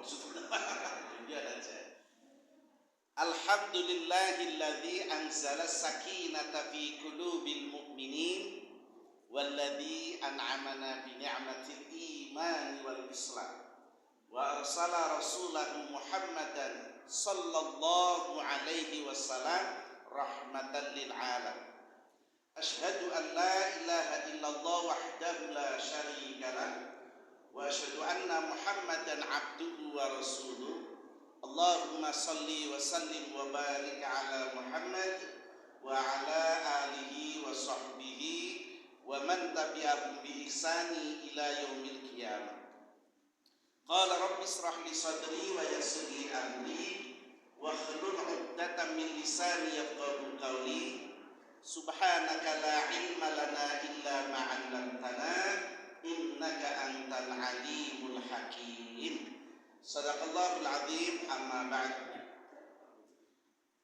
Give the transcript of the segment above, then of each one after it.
maksudnya. Biar aja. Alhamdulillahilladzi anzala sakinata fi qulubil mu'minin walladzi an'amana bi ni'matil iman wal islam wa arsala rasulahu Muhammadan sallallahu alaihi wasallam rahmatan lil alam. Asyhadu an la ilaha illallah wahdahu la syarika lah wa asyhadu anna Muhammadan abduhu wa rasuluh. Allahumma salli wa sallim wa barik ala Muhammad wa ala alihi wa sahbihi wa man tabi'ahum bi ihsani ila yaumil qiyamah. Qala rabbi israh li sadri wa yassir li amri wa hlul 'uqdatam min lisani yafqahu qawli. Subhanaka la ilma lana illa ma 'allamtana innaka antal alimul hakim. Sadaqallahul azim. Amma ba'd.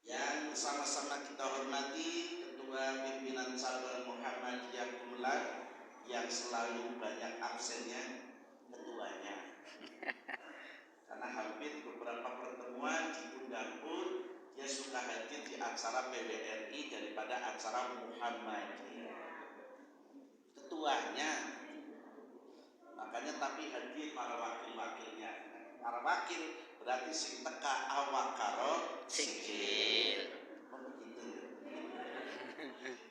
Yang bersama-sama kita hormati Ketua Pimpinan Cabang Muhammadiyah Gumlar yang selalu banyak absennya, ketuanya. Karena hampir beberapa pertemuan ditunda pun dia suka hadir di acara PWRI daripada acara Muhammadiyah. Ketuanya. Makanya tapi hadir para wakil-wakilnya. Para wakil berarti sing teka awak karo sikil. Begitu.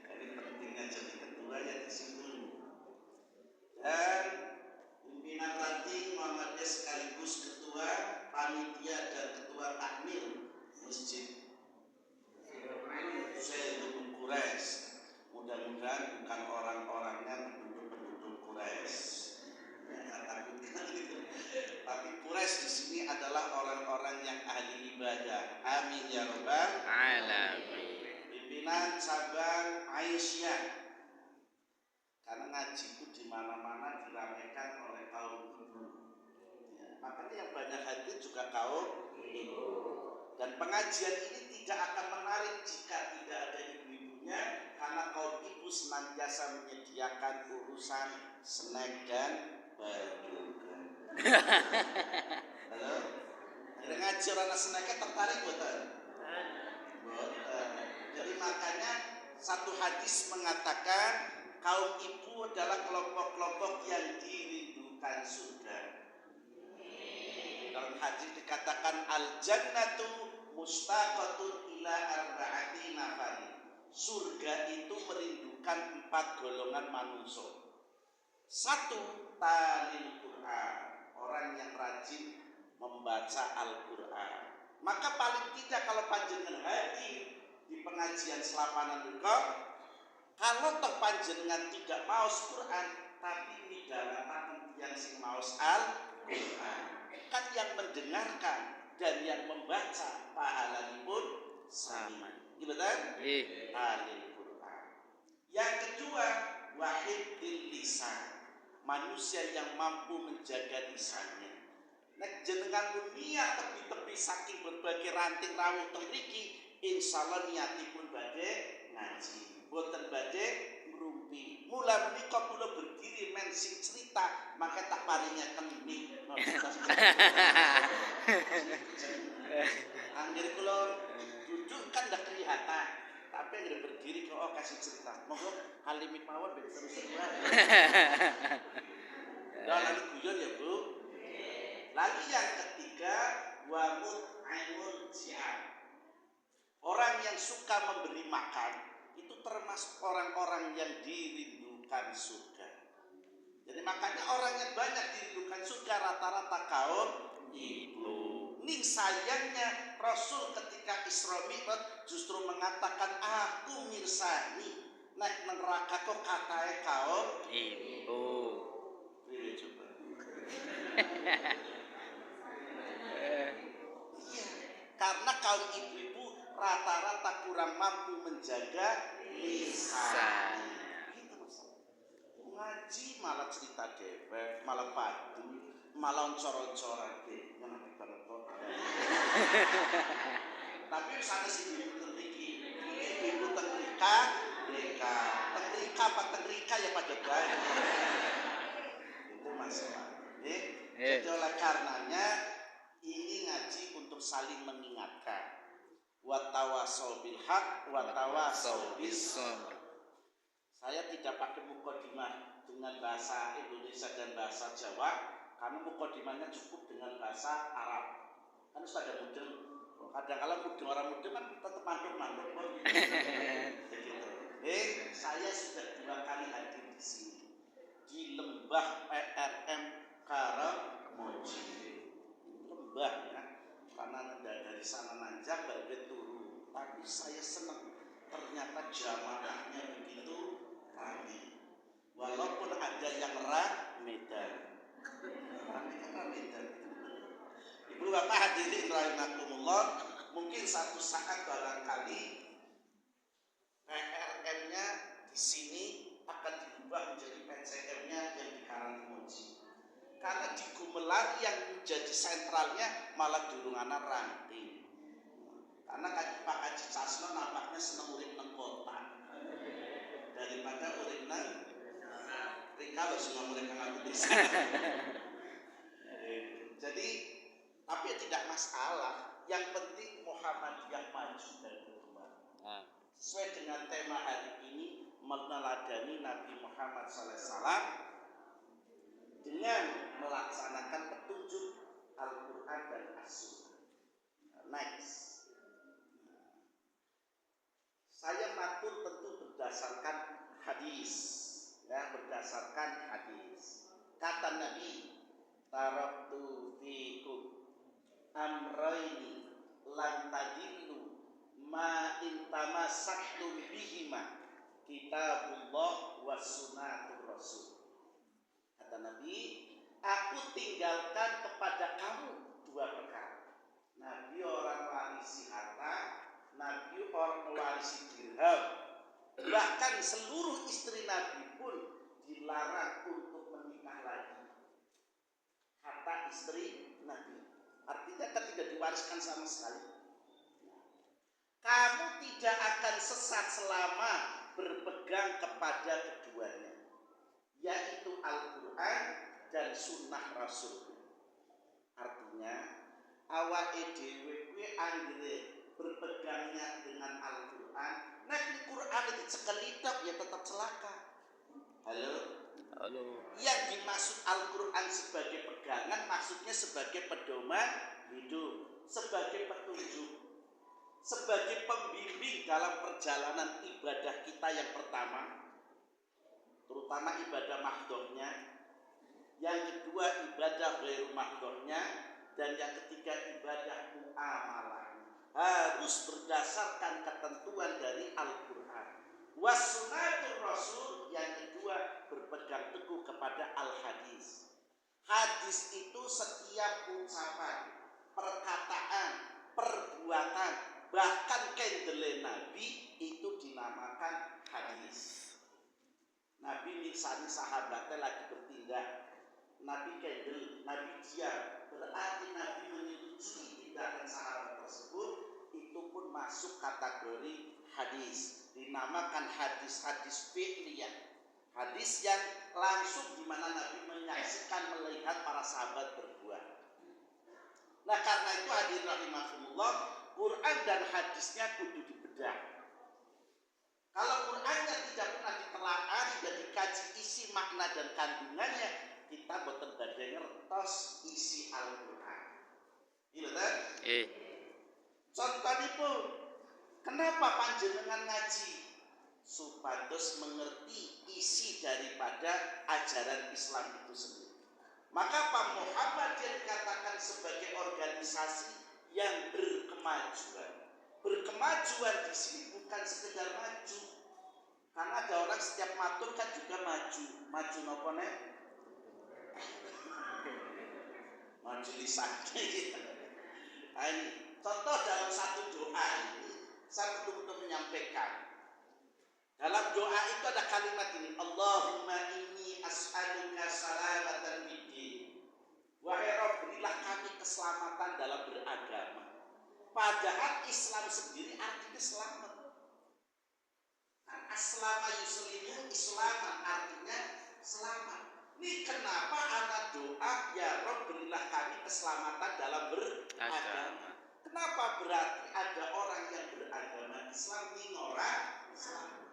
Jadi pentingnya jadi ketua ya di situ. Dan pimpinan ranting Muhammadiyah sekaligus ketua panitia dan ketua takmir masjid Sayyidul Quraisy. Mudah-mudahan bukan orang-orangnya penduduk Quraisy. Tapi Quraisy di sini adalah orang-orang yang ahli ibadah. Amin ya rabbal alamin. Pimpinan cabang Aisyah. Karena ngaji itu di mana-mana diramaikan oleh kaum ibu. Ya, makanya yang banyak hadir juga kaum ibu. Dan pengajian ini tidak akan menarik jika tidak ada ibu-ibunya, karena kaum ibu senantiasa menyediakan urusan snack dan baju. Halo? Ada ngaji orang snacknya tertarik buatan? Buatan. Jadi makanya satu hadis mengatakan kaum ibu adalah kelompok-kelompok yang dirindukan surga. Dalam hadis dikatakan al-jannatu mustaqatun ila arba'ati nafari. Surga itu merindukan 4 golongan manusia. 1, talil Quran, orang yang rajin membaca Al-Quran. Maka paling tidak kalau panjenengan hadir di pengajian selapanan Luka, kalau toh panjenengan tidak maos Quran, tapi midharataken yang sing maos Al-Quran. Kan yang mendengarkan dan yang membaca pahalanipun sama. Gimana? Alil Quran. Yang kedua, wahid lisan. Manusia yang mampu menjaga lisannya. Nek jenengan niat tepi-tepi saking berbagai ranting rawuh teng mriki, insyaallah niatipun badhe ngaji. Boten badhe ngrumpi. Mula menika kula berdiri men sing cerita, maka tak paringaken mik. Anggere kula duduk kan ndak kelihatan, tapi anggere berdiri kok kasih cerita. Monggo halimi mawon ben terus-terusan. Lalu guyon ya, Bu. Lalu yang ketiga, wa mut'aimun si'ab. Orang yang suka memberi makan itu termasuk orang-orang yang dirindukan surga. Jadi makanya orang yang banyak dirindukan surga rata-rata kaum ibu. Ning sayangnya Rasul ketika Isra Mi'raj justru mengatakan aku mirsani nek neraka kok katae kaum ibu. Ini coba. Karena kaum ibu-ibu rata-rata kurang mampu menjaga lisan. Gitu masalah. Ngaji malah cerita dewek, malah padu, malah oncor-oncoran deh. Ngerti banget kok. Tapi sana sih ibu tentriki, ibu tentrika, tentrika apa tentrika ya pada baik. Itu masalah. Jadi oleh karenanya Ini ngaji untuk saling mengingatkan. Wa tawasau bil haq wa tawasau bis sabr. Saya tidak pakai mukadimah dengan bahasa Indonesia dan bahasa Jawa, karena mukadimahnya cukup dengan bahasa Arab. Kan sudah ada mudeng. Kadang-kadang mudeng orang mudeng kan tetap mantuk-mantuk. Saya sudah 2 kali hadir di sini di lembah PRM Karangmoji. Lembah ya, karena dari sana nanjak balik turun. Tapi saya senang, ternyata jamaahnya begitu ramai. Walaupun ada yang Medan. Ibu bapak hadirin rahimakumullah, mungkin satu saat barangkali PRM-nya di sini akan diubah menjadi PCM-nya yang di Karangmoji. Karena di Gumelar yang menjadi sentralnya malah durunganan ranting. Karena Pak Haji Sasno nampaknya senang urip nang kota daripada urip nang Rika loh, semua mereka ngaku bisa. Jadi, tapi tidak masalah. Yang penting Muhammadiyah maju dan berkembang. Sesuai dengan tema hari ini, meneladani Nabi Muhammad SAW dengan melaksanakan petunjuk Al-Quran dan As-Sunnah. Next. Saya matur tentu berdasarkan hadis. Ya, berdasarkan hadis. Kata Nabi, taraktu fikum amrayni lan tadillu ma in tamassaktum bihima kitabullah was sunnatur rasul. Kata Nabi, aku tinggalkan kepada kamu 2 perkara. Nabi orang mewarisi harta, Nabi orang mewarisi dirham. Bahkan seluruh istri Nabi pun dilarang untuk menikah lagi. Harta istri Nabi, artinya kan tidak diwariskan sama sekali. Kamu tidak akan sesat selama berpegang kepada keduanya, yaitu Al-Quran dan Sunnah Rasul. Artinya awake dhewe kuwi anggere berpegangnya dengan Al-Quran, nah Al-Quran dicekelitap ya tetap celaka. Halo. Yang dimaksud Al-Quran sebagai pegangan, maksudnya sebagai pedoman hidup, sebagai petunjuk, sebagai pembimbing dalam perjalanan ibadah kita yang pertama, terutama ibadah mahdohnya, yang kedua ibadah ghairu mahdohnya, dan yang ketiga ibadah muamalah. Harus berdasarkan ketentuan dari Al-Quran. Wassunatur Rasul, yang kedua berpegang teguh kepada Al-Hadis. Hadis itu setiap ucapan, perkataan, perbuatan, bahkan kendele Nabi itu dinamakan hadis. Nabi misalnya sahabatnya lagi bertindak, Nabi kendel, Nabi diam, berarti Nabi menyetujui tindakan sahabat tersebut, itu pun masuk kategori hadis. Dinamakan hadis-hadis fi'liyah. Hadis yang langsung di mana Nabi menyaksikan, melihat para sahabat berbuat. Nah, karena itu hadirin rahimakumullah, Quran dan hadisnya kudu dibedah. Kalau Qurannya tidak pernah ditelaah, tidak dikaji isi makna dan kandungannya, kita boten badhe ngertos isi Al-Quran. Iya kan? Contohipun, kenapa panjenengan ngaji? Supados mengerti isi daripada ajaran Islam itu sendiri. Maka Pak Muhammad yang dikatakan sebagai organisasi yang berkemajuan. Berkemajuan di sini bukan sekedar maju. Karena ada orang setiap matur kan juga maju. Maju napa nek? Maju lisannya gitu. Contoh dalam satu doa ini, saya betul-betul menyampaikan. Dalam doa itu ada kalimat ini, Allahumma inni as'aluka salamatan fiddin. Wahai Rabb, berilah kami keselamatan dalam beragama. Padahal Islam sendiri artinya selamat. Aslama yuslimu islaman, artinya selamat. Ini kenapa anak doa ya Rob berilah kami keselamatan dalam beragama. Kenapa berarti ada orang yang beragama Islam ini orang selamat?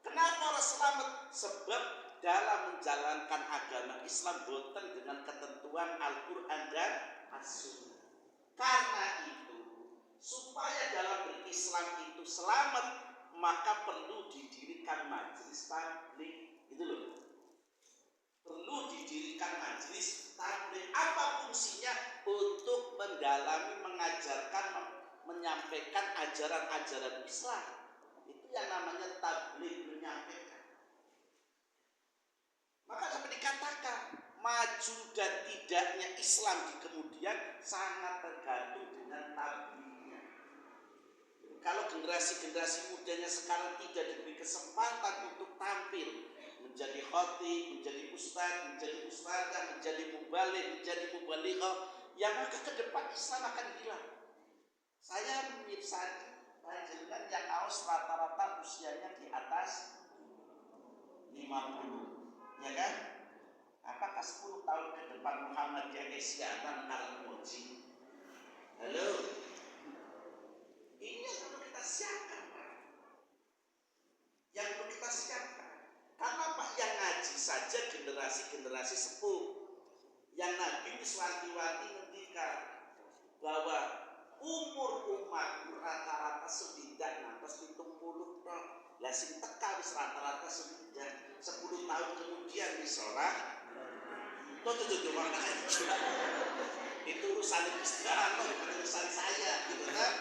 Kenapa orang selamat? Sebab dalam menjalankan agama Islam boten dengan ketentuan Al-Quran dan As-Sunnah. Karena itu, supaya dalam berislam itu selamat, maka perlu didirikan majelis tabligh. Itu loh. Perlu didirikan majelis tabligh. Apa fungsinya? Untuk mendalami, mengajarkan, menyampaikan ajaran-ajaran Islam. Itu yang namanya tabligh, menyampaikan. Maka seperti dikatakan, maju dan tidaknya Islam di kemudian sangat tergantung dengan tablighnya. Kalau generasi-generasi mudanya sekarang tidak diberi kesempatan untuk tampil, menjadi khatib, menjadi ustaz, menjadi ustazah, menjadi mubaligh, menjadi mubalighah, ya maka ke depan Islam akan hilang. Saya menyirsani panjenengan yang aus rata-rata usianya di atas 50, ya kan? Apakah 10 tahun ke depan Muhammadiyah kesianan kalau muji? Halo? Ini yang perlu kita siapkan, Pak. Yang perlu kita siapkan. Karena Pak yang ngaji saja generasi-generasi sepuh. Yang Nabi wanti-wanti ngendikan bahwa umur umat rata-rata sudah ngantos 70 tahun. Lah sing teka wis rata-rata sudah 10 tahun kemudian wis ora. Tuh itu urusan Gusti Allah, bukan urusan saya, gitu kan?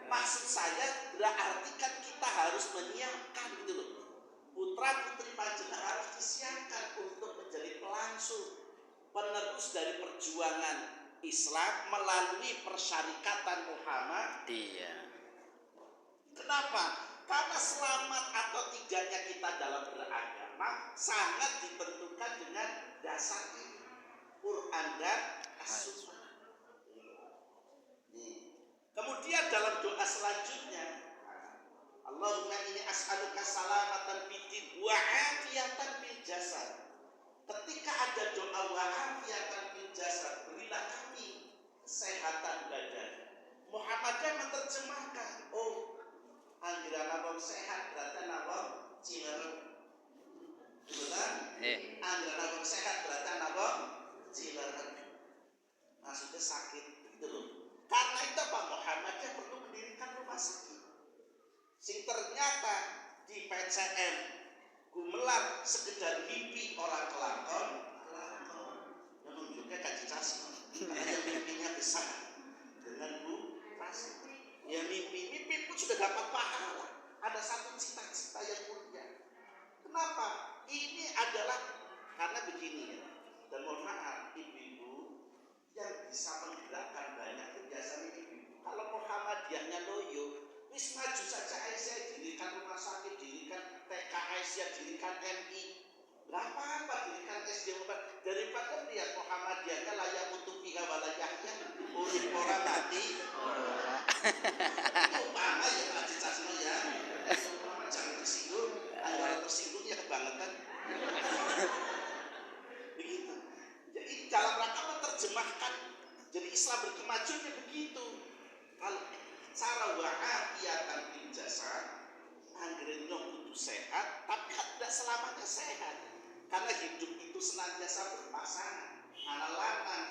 Maksud saya berarti kan kita harus menyiapkan gitu loh. Putra putri panjenengan harus disiapkan untuk menjadi pelangsung, penerus dari perjuangan Islam melalui persyarikatan Muhammad. Iya. Kenapa? Karena selamat atau tidaknya kita dalam beragama sangat ditentukan dengan dasar ini, Quran dan As-Sunnah. Kemudian dalam doa selanjutnya, Allahumma inni as'aluka salamatan fid wa afiyatan fil jasad. Ketika ada doa wa afiyatan fil jasad, berilah kami kesehatan badan. Muhammadiyah menerjemahkan, oh, anggaran abang sehat berarti abang ciler. Betul? Anggaran abang sehat berarti abang ciler. Maksudnya sakit gitu loh. Karena itu Pak Muhammadiyah perlu mendirikan rumah sakit. Sing ternyata di PCM Gumelar sekedar mimpi orang kelakon menunjukkan kajian karena yang mimpinya besar dengan Bu Rasi. Ya mimpi pun sudah dapat pahala. Ada satu cita-cita yang mulia. Kenapa? Ini adalah karena begini ya. Dan mohon maaf, ibu-ibu yang bisa menggerakkan banyak itu biasanya ibu-ibu. Kalau Muhammadiyahnya loyo, wis maju saja Aisyah, dirikan rumah sakit, dirikan TK Aisyah, dirikan MI. Berapa apa dirikan SD daripada lihat Muhammadiyahnya layak untuk tiga walayahnya, urip orang mati. Itu mana ya Pak Cicasno ya? Jangan tersinggung, antara tersinggung ya kebangetan. Begitu. Jadi dalam rangka menerjemahkan, jadi Islam berkemajuannya begitu. Kalau cara wa'afiyatan fil jasad, anggere nyong kudu sehat, tapi tidak selamanya sehat. Karena hidup itu senantiasa berpasangan. Anak lanang,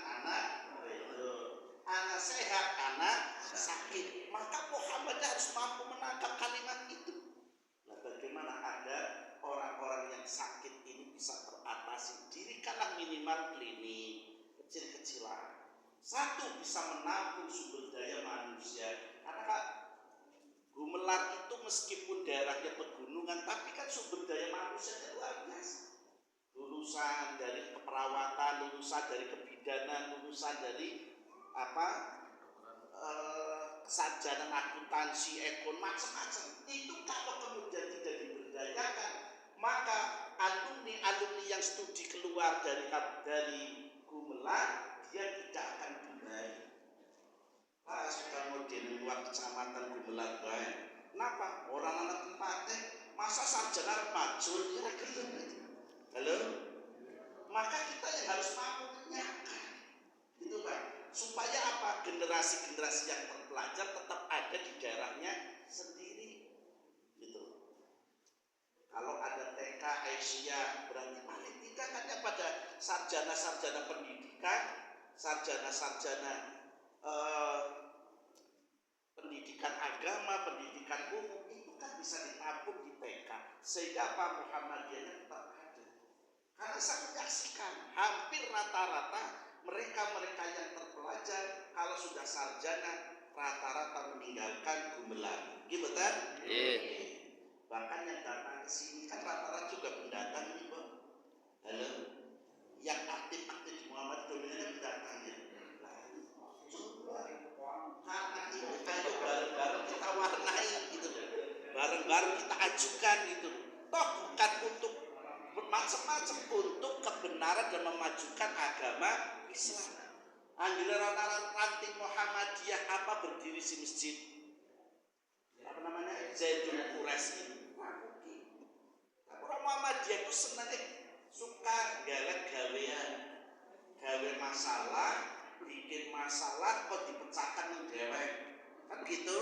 anak sehat, anak sakit. Maka Muhammad harus mampu menangkap kalimat itu. Nah, bagaimana ada orang-orang yang sakit ini bisa teratasi? Dirikanlah minimal klinik kecil-kecilan. Satu, bisa menampung sumber daya manusia. Karena Gumelar itu meskipun daerahnya pegunungan, tapi kan sumber daya manusia luar biasa. Lulusan dari keperawatan, lulusan dari kebidanan, lulusan dari sarjana akuntansi, ekon, macam-macam. Itu kalau kemudian tidak diberdayakan, maka alumni yang studi keluar dari Gumelar, dia tidak akan baik. Sudah model luar kecamatan Gumelar baik. Kenapa? Orang anak tempatnya masa sarjana macul kira-kira. Halo? maka kita yang harus mampu menyiapkan, gitu Pak, supaya apa, generasi-generasi yang terpelajar tetap ada di daerahnya sendiri, gitu. Kalau ada TK Asia berarti paling tidak kan ya pada sarjana-sarjana pendidikan, sarjana-sarjana pendidikan agama, pendidikan umum itu kan bisa ditampung di TK, sehingga apa, Muhammadiyahnya tetap ada. Karena saya menyaksikan hampir rata-rata mereka-mereka yang terpelajar kalau sudah sarjana rata-rata meninggalkan Gumelang, gitu kan? Bahkan yang datang ke sini kan rata-rata juga pendatang nih, Bang. Halo, yang aktif-aktif di Muhammad dominannya pendatang ya. Karena itu ayo bareng-bareng kita warnai gitu, bareng-bareng kita ajukan gitu. Toh bukan untuk macam-macam, untuk kebenaran dan memajukan agama Islam. Anjuran ranting Muhammadiyah apa berdiri si masjid? Apa namanya? Zaidul Quraisy. Orang Muhammadiyah itu senangnya suka gawe-gawean, gawe masalah, bikin masalah kok dipecahkan yang dewek, kan gitu.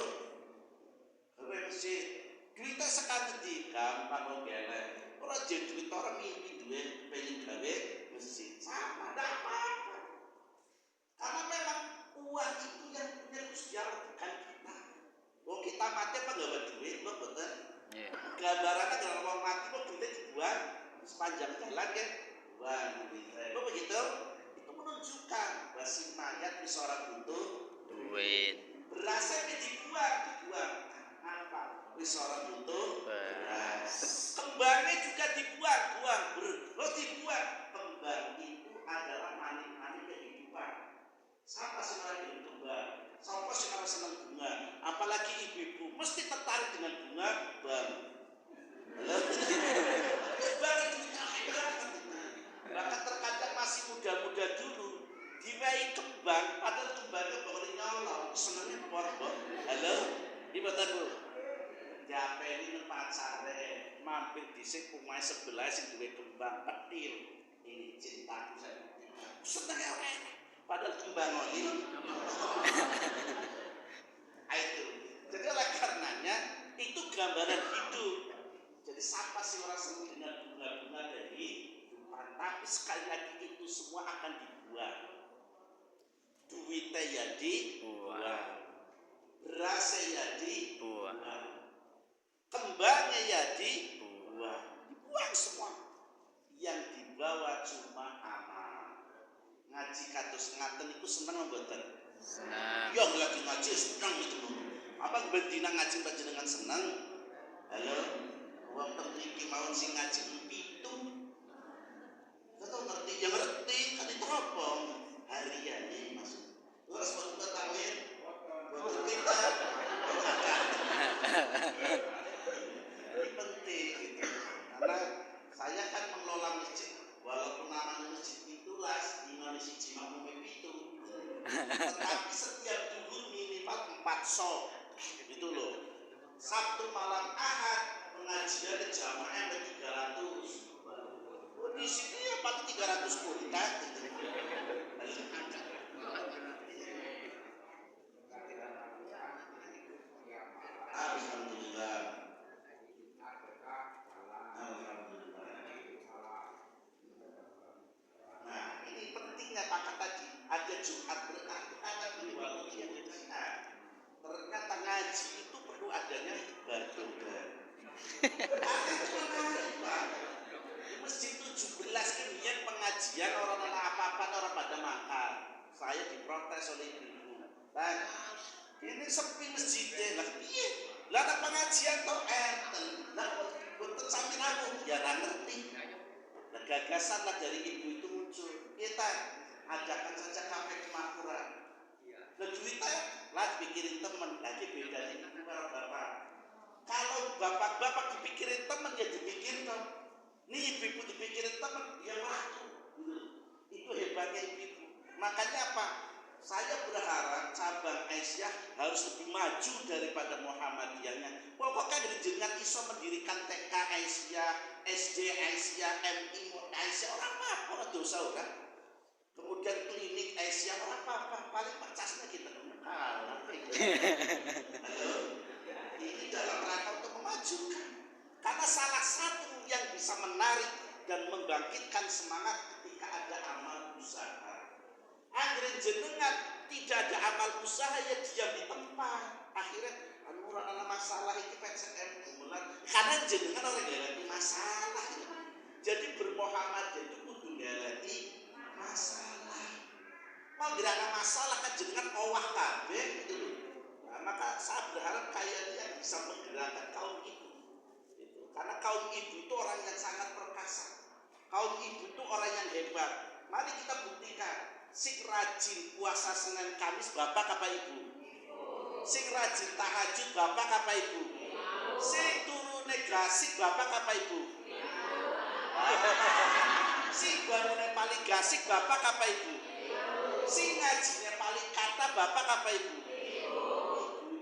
Gawe masjid, duitnya sekali di gampang kok gawe. Orang jadi duit orang mimpi duit pengen gawe masjid, sama tidak apa-apa. Karena memang uang itu yang punya Gusti Allah, bukan kita. Oh kita mati apa gak ada duit, kok betul? Gambarannya kalau orang mati kok duitnya dibuang sepanjang jalan kan, buang duit. Kok begitu? Itu menunjukkan bahwa si mayat bisa orang butuh duit. Berasnya dibuang apa? Bisa orang butuh beras. Kembangnya juga dibuang. Lo dibuang. Kembang itu adalah manik-manik kehidupan. Siapa sih orang yang kembang? Siapa sih orang senang bunga? Apalagi ibu-ibu mesti tertarik dengan bunga, Bang. Baru duitnya hebat. Bahkan terkadang masih muda-muda dulu diwai kembang, padahal kembangnya bakal nyolong, senangnya porbok. Halo, di mana Bu? Diapeni pacare, mampir dhisik omahe sebelah sing duwe kembang petil. Ini cintaku saya. Senangnya orang, padahal kembang ini. Itu. Jadi oleh karenanya itu gambaran hidup. Jadi siapa sih orang senang dengan bunga-bunga dari kehidupan? Tapi sekali lagi itu semua akan dibuang. Duitnya ya dibuang, berasnya ya dibuang, kembangnya ya dibuang semua. Yang dibawa cuma amal. Ngaji kados ngaten itu seneng mboten? Senang. Ya lagi ngaji seneng gitu loh. Apa bendina ngaji panjenengan seneng? Halo. Wong mriki mawon sing ngaji pitu. Kata ngerti, yang ngerti kan diteropong harian ini maksud. Terus buat tawin, buat kita. Ini penting gitu. Karena saya kan mengelola masjid, walaupun namanya masjid itulah di Indonesia Cimam itu. Tetapi setiap duhur minimal 4 sok, gitu loh. Sabtu malam Ahad pengajian jamaah sampai 300. Oh, di sini ya paling 300 kuliah gitu. Alhamdulillah. Nah, ini pentingnya pakat tadi. Ada Jumat berkah itu akan diwakili yang Jumat. Ternyata ngaji itu perlu adanya ibadah. Di masjid 17 kemudian pengajian orang apa-apa orang pada makan. Saya diprotes oleh ibu. Nah, ini sepi masjidnya lah. Iya, lah ada pengajian toh enten. Lah untuk sambil aku ya nggak ngerti. Nah, gagasan lah dari ibu itu muncul. Kita adakan saja kafe kemakmuran. Nah duitnya lah dipikirin temen lagi beda nih ibu karo bapak. Kalau bapak-bapak dipikirin temen ya dipikirin dong. Nih ibu-ibu dipikirin temen ya waktu. Itu hebatnya ibu. Makanya apa? Saya berharap cabang Aisyah harus lebih maju daripada Muhammadiyahnya. Pokoknya dari jenengan iso mendirikan TK Aisyah, SD Aisyah, MI Aisyah, orang apa, orang dosa orang. Kemudian klinik Aisyah, orang apa, paling pecasnya kita kalah. Ini dalam rangka untuk memajukan. Karena salah satu yang bisa menarik dan membangkitkan semangat ketika ada amal usaha. Angger jenengan tidak ada amal usaha ya diam di tempat. Akhirnya ada masalah ini PCM gumulan. Karena jenengan orang ngalami masalah. Jadi bermuhammad itu kudu ngalami masalah. Mau ada masalah kan jenengan owah kabeh gitu loh. Nah, maka saya berharap kalian bisa menggerakkan kaum ibu. Karena kaum ibu itu orang yang sangat perkasa. Kaum ibu itu orang yang hebat. Mari kita buktikan. Sing rajin puasa Senin Kamis bapak apa ibu? Sing rajin tahajud bapak apa ibu? Sing turune gasik bapak apa ibu? Sing bangunnya paling gasik bapak apa ibu? Sing ngajinya paling kata bapak apa ibu?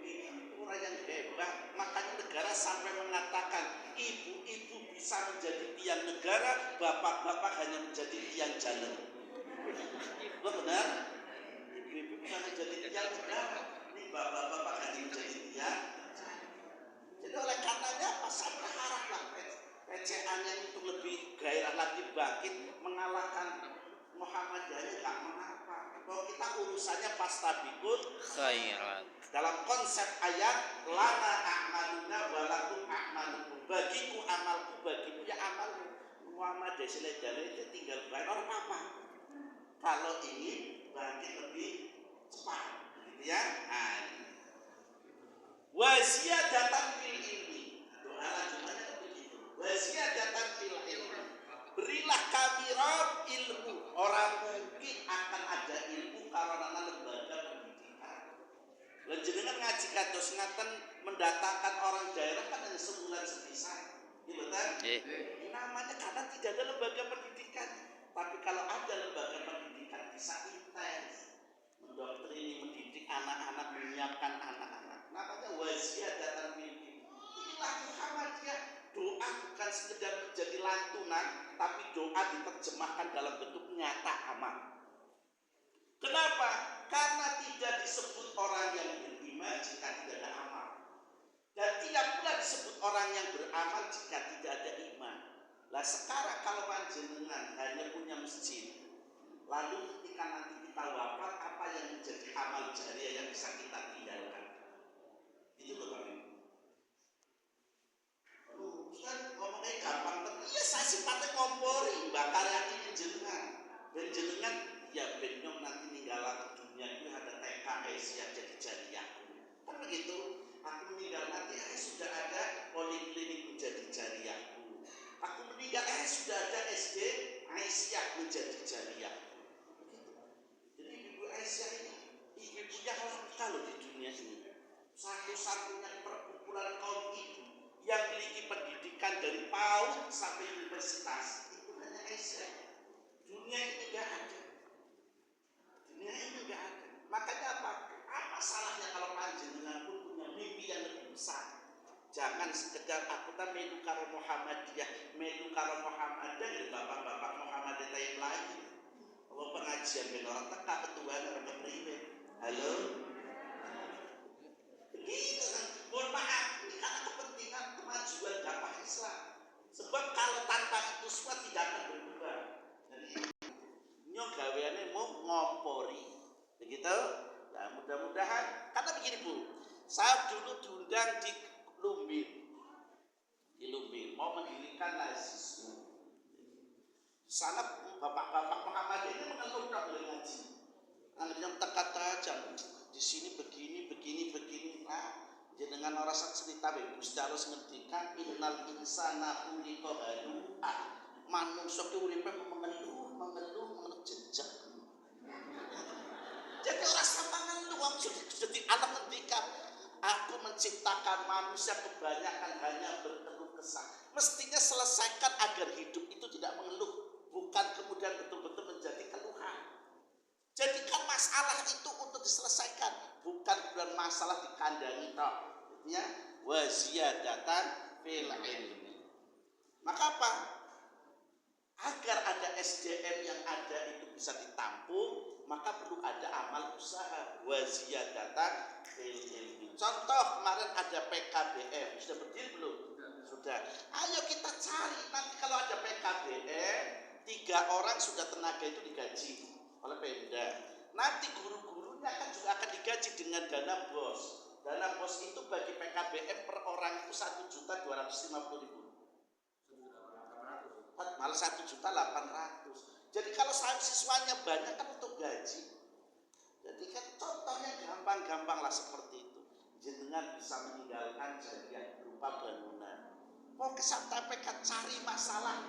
Ibu orang yang hebat. Makanya negara sampai mengatakan ibu-ibu bisa menjadi tiang negara, bapak-bapak hanya menjadi tiang jalan. Benar? Ibu-ibu bisa menjadi tiang negara, ini bapak-bapak hanya menjadi tiang. Jadi oleh karenanya apa? Saya berharaplah PCA-nya itu lebih gairah lagi bangkit mengalahkan Muhammadiyah. Nggak mengapa. Kalau kita urusannya fastabiqul khairat. Dalam konsep ayat lana a'maluna walakum a'malukum, bagiku amalku bagimu ya amalmu. Muhammadiyah silih-silih itu tinggal bayar orang apa? Kalau ingin bangkit lebih cepat, gitu ya. Waziyadatan fil ilmi. Doa lanjutannya begitu. Waziyadatan fil ilmi. Berilah kami Rabb ilmu. Orang mungkin akan ada ilmu karena lembaga pendidikan. Jenengan ngaji kados ngaten mendatangkan orang daerah kan hanya sebulan sepisan. Iya betul? Namanya karena tidak ada lembaga pendidikan. Tapi kalau ada lembaga pendidikan bisa intens mendoktrini, mendidik anak-anak, menyiapkan anak-anak. Namanya waziyadatan fil ilmi. Inilah Muhammadiyah. Doa bukan sekedar menjadi lantunan, tapi doa diterjemahkan dalam bentuk nyata amal. Kenapa? Karena tidak disebut orang yang beriman jika tidak ada amal. Dan tidak pula disebut orang yang beramal jika tidak ada iman. Lah sekarang kalau panjenengan hanya punya masjid, lalu ketika nanti kita wafat, apa yang menjadi amal jariah yang bisa kita tinggalkan? Itu loh Pak. Ustaz ngomongnya gampang, tapi iya saya sifatnya ngompori, bakal yakin jenengan. Dan jenengan ya benyong nanti ninggalan dunia itu ada TK Aisyah jadi jariahku. Kan begitu, aku meninggal nanti sudah ada poliklinik menjadi jariahku. Aku meninggal sudah ada SD Aisyah menjadi jariahku. Jadi ibu Aisyah ini ibu-ibunya langka loh di dunia ini. Satu-satunya perkumpulan kaum ibu yang memiliki pendidikan dari PAUD sampai universitas itu hanya Aisyah. Dunia ini enggak ada. Dunia ini enggak ada. Makanya apa? Apa salahnya kalau panjenengan pun punya mimpi yang lebih besar? Jangan sekedar aku tak melu karo Muhammadiyah, melu karo Muhammadiyah, bapak-bapak Muhammadiyah yang lain. Kalau pengajian ben orang teka ketuaan orang kepriwe. Halo. Begitu kan. Mohon maaf, ini karena kepentingan kemajuan dakwah Islam. Sebab kalau tanpa itu semua tidak akan berubah. Jadi nyok gaweane mau ngompori. Begitu? Nah, mudah-mudahan karena begini Bu. Saya dulu diundang di Lumbir. Di Lumbir mau mendirikan lazisme. Sana bapak-bapak Muhammad ini mengeluh tak boleh ngaji. Yang teka-teka di sini begini. Nah, jenengan orang cerita Gusti Allah ngendikan innal insana khuliqa halu'a. Manungsa ki uripe mengeluh jejak. Jadi orang sama ngeluh wong jadi anak ngendikan aku menciptakan manusia kebanyakan hanya berkeluh kesah. Mestinya selesaikan agar hidup itu tidak mengeluh, bukan kemudian betul-betul menjadi keluhan. Jadikan masalah itu untuk diselesaikan, bukan kemudian masalah dikandangi toh. Ya, wa ziyadatan fil ilmi. Maka apa? Agar ada SDM yang ada itu bisa ditampung, maka perlu ada amal usaha wa ziyadatan fil ilmi. Contoh kemarin ada PKBM, sudah berdiri belum? Sudah. Ayo kita cari, nanti kalau ada PKBM 3 orang sudah tenaga itu digaji oleh Pemda. Nanti guru-gurunya kan juga akan digaji dengan dana BOS. Dana BOS itu bagi PKBM per orang itu 1.250.000. Malah 1.800.000. Jadi kalau siswanya banyak kan untuk gaji. Jadi kan contohnya gampang-gampang lah seperti itu. Jenengan bisa meninggalkan jadian berupa bangunan. Mau kesampaikan cari masalah.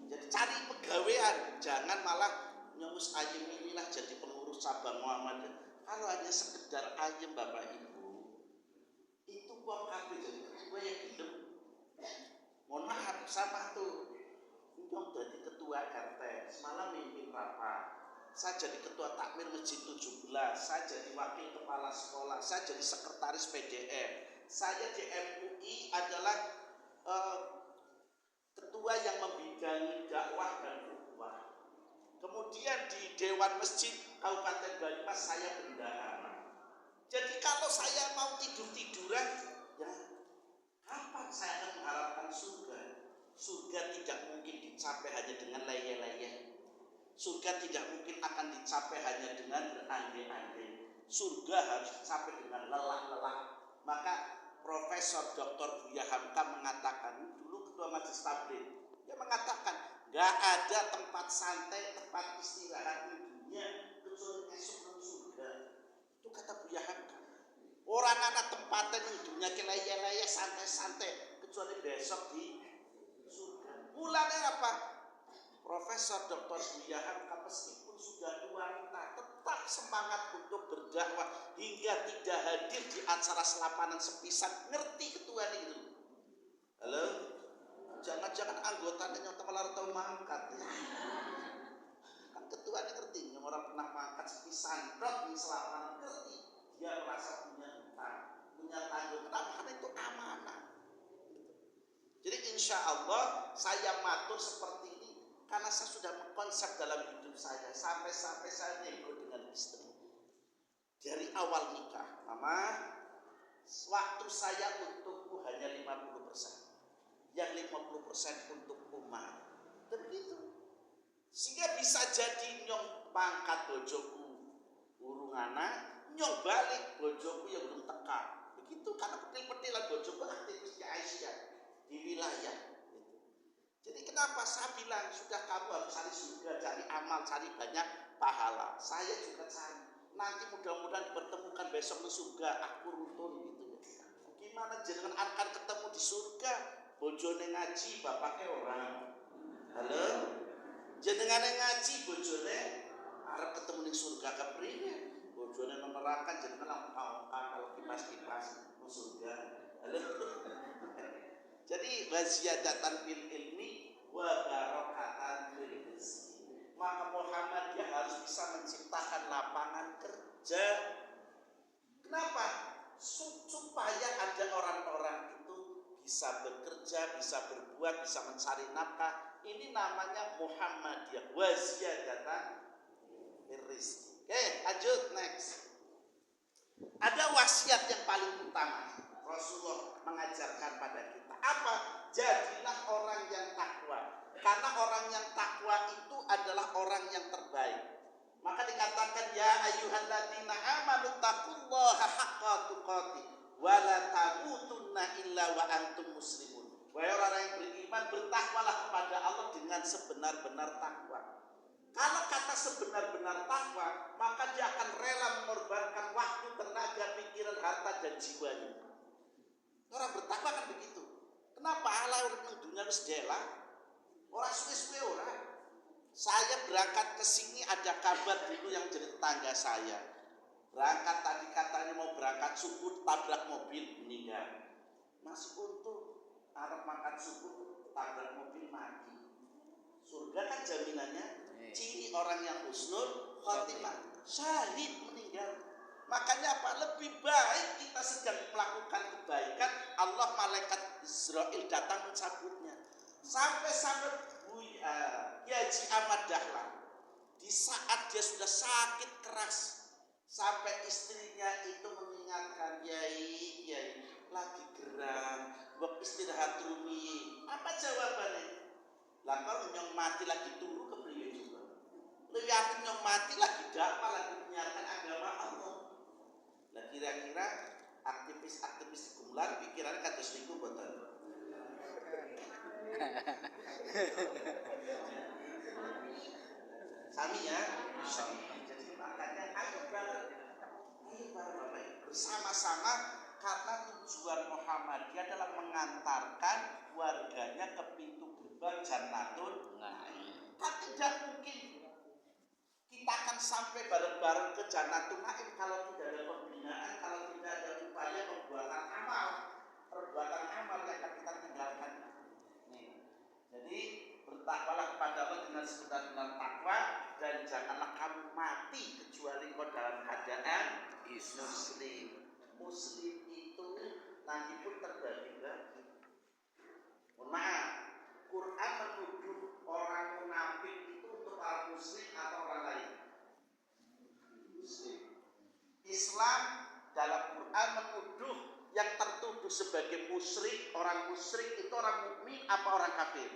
Jadi cari pegawaian, jangan malah nyumus ayem inilah jadi pengurus cabang Muhammadiyah. Kalau hanya sekedar ayem Bapak Ibu, itu wong kabeh jadi ketua yang gendem. Mohon maaf sama tuh. Nyong jadi ketua RT, semalam mimpin rapat. Saya jadi ketua takmir masjid 17, saya jadi wakil kepala sekolah, saya jadi sekretaris PDM. Saya di MUI adalah ketua yang membidangi dakwah dan ukhuwah. Kemudian di Dewan Masjid Kabupaten Banyumas saya bendahara. Jadi kalau saya mau tidur-tiduran, ya kapan saya akan mengharapkan surga? Surga tidak mungkin dicapai hanya dengan leyeh-leyeh. Surga tidak mungkin akan dicapai hanya dengan berandai-andai. Surga harus dicapai dengan lelah-lelah. Maka Profesor Dr. Buya Hamka mengatakan, dulu Ketua Majelis Tabligh, dia mengatakan nggak ada tempat santai, tempat istirahat di dunia kecuali esok ke surga. Itu kata Buya Hamka. Orang anak tempatnya di dunia kelaya-laya santai-santai kecuali besok di surga. Mulanya apa? Profesor Dr. Buya Hamka meskipun sudah wanita tetap semangat untuk berdakwah hingga tidak hadir di acara selapanan sepisan. Ngerti ketua itu? Halo? Jangan-jangan anggotanya yang malah tahu mangkat. Kan ketua ini ngerti, yang orang pernah mangkat sepisan dot di selapanan ngerti. Dia merasa punya hutang, punya tanggung. Kenapa? Karena itu amanah. Jadi insya Allah saya matur seperti ini karena saya sudah mengkonsep dalam hidup saya sampai saya nego dengan istri dari awal nikah. Mama, waktu saya untukmu hanya 50%, yang 50% untuk umat. Dan begitu. Sehingga bisa jadi nyong pangkat bojoku urung anak, nyong balik bojoku yang belum teka. Begitu karena petil-petilan bojoku aktivis di Aisyah di wilayah. Jadi kenapa saya bilang sudah kamu harus cari surga, cari amal, cari banyak pahala. Saya juga cari. Nanti mudah-mudahan dipertemukan besok di surga. Aku runtun gitu. Gimana jenengan akan ketemu di surga? Bojone ngaji, bapaknya orang. Halo? Jenengan ngaji, bojone arep ketemu di surga kepriye? Bojone neraka jenengan langsung kalau kipas-kipas ke surga. Halo? Jadi waziyadatan fil ilmi wa barakatan fil rizki. Maka Muhammadiyah harus bisa menciptakan lapangan kerja. Kenapa? Supaya ada orang-orang itu bisa bekerja, bisa berbuat, bisa mencari nafkah. Ini namanya Muhammadiyah waziyadatan fil rizki. Oke, lanjut next. Ada wasiat yang paling utama Rasulullah mengajarkan pada kita. Apa? Jadilah orang yang takwa. Karena orang yang takwa itu adalah orang yang terbaik. Maka dikatakan ya ayyuhalladzina amanu taqullaha haqqa tuqatih wa la tamutunna illa wa antum muslimun. Wahai orang yang beriman, bertakwalah kepada Allah dengan sebenar-benar takwa. Kalau kata sebenar-benar takwa, maka dia akan rela mengorbankan waktu, tenaga, pikiran, harta dan jiwanya. Orang bertakwa kan begitu. Kenapa Allah urip dunia wis dela? Ora suwe-suwe ora. Saya berangkat ke sini ada kabar dulu yang jadi tetangga saya. Berangkat tadi katanya mau berangkat subuh tabrak mobil meninggal. Mas untuk arep makan subuh tabrak mobil mati. Surga kan jaminannya ciri orang yang husnul khotimah, syahid meninggal. Makanya apa? Lebih baik kita sedang melakukan kebaikan, Allah malaikat Israel datang mencabutnya. Sampai Haji Ahmad Dahlan di saat dia sudah sakit keras, sampai istrinya itu mengingatkan, Yai, lagi geram, buat istirahat rumi. Apa jawabannya? Lah kalau nyong mati lagi turu kepriye juga. Lebih apik nyong mati lagi dakwah, lagi menyiarkan agama Allah. Lah kira-kira aktivis gumelar pikiran kados niku mboten? Sami ya. Jadi makanya ayo bareng Bapak bersama-sama, karena tujuan Muhammadiyah adalah mengantarkan warganya ke pintu gerbang Jannatul Naim. Kan tidak mungkin kita akan sampai bareng-bareng ke Jannatul Naim kalau tidak ada pembinaan, kalau tidak ada upaya perbuatan amal yang akan kita tinggalkan. Nih, jadi bertakwalah kepada Allah dengan sebenar-benar takwa, dan janganlah kamu mati kecuali kau dalam keadaan Muslim. Muslim itu nanti pun terbagi-bagi. Mohon maaf, Quran menuduh orang munafik itu untuk orang Muslim atau orang lain? Muslim. Islam dalam Quran menuduh yang tertuduh sebagai musyrik, orang musyrik itu orang mukmin apa orang kafir?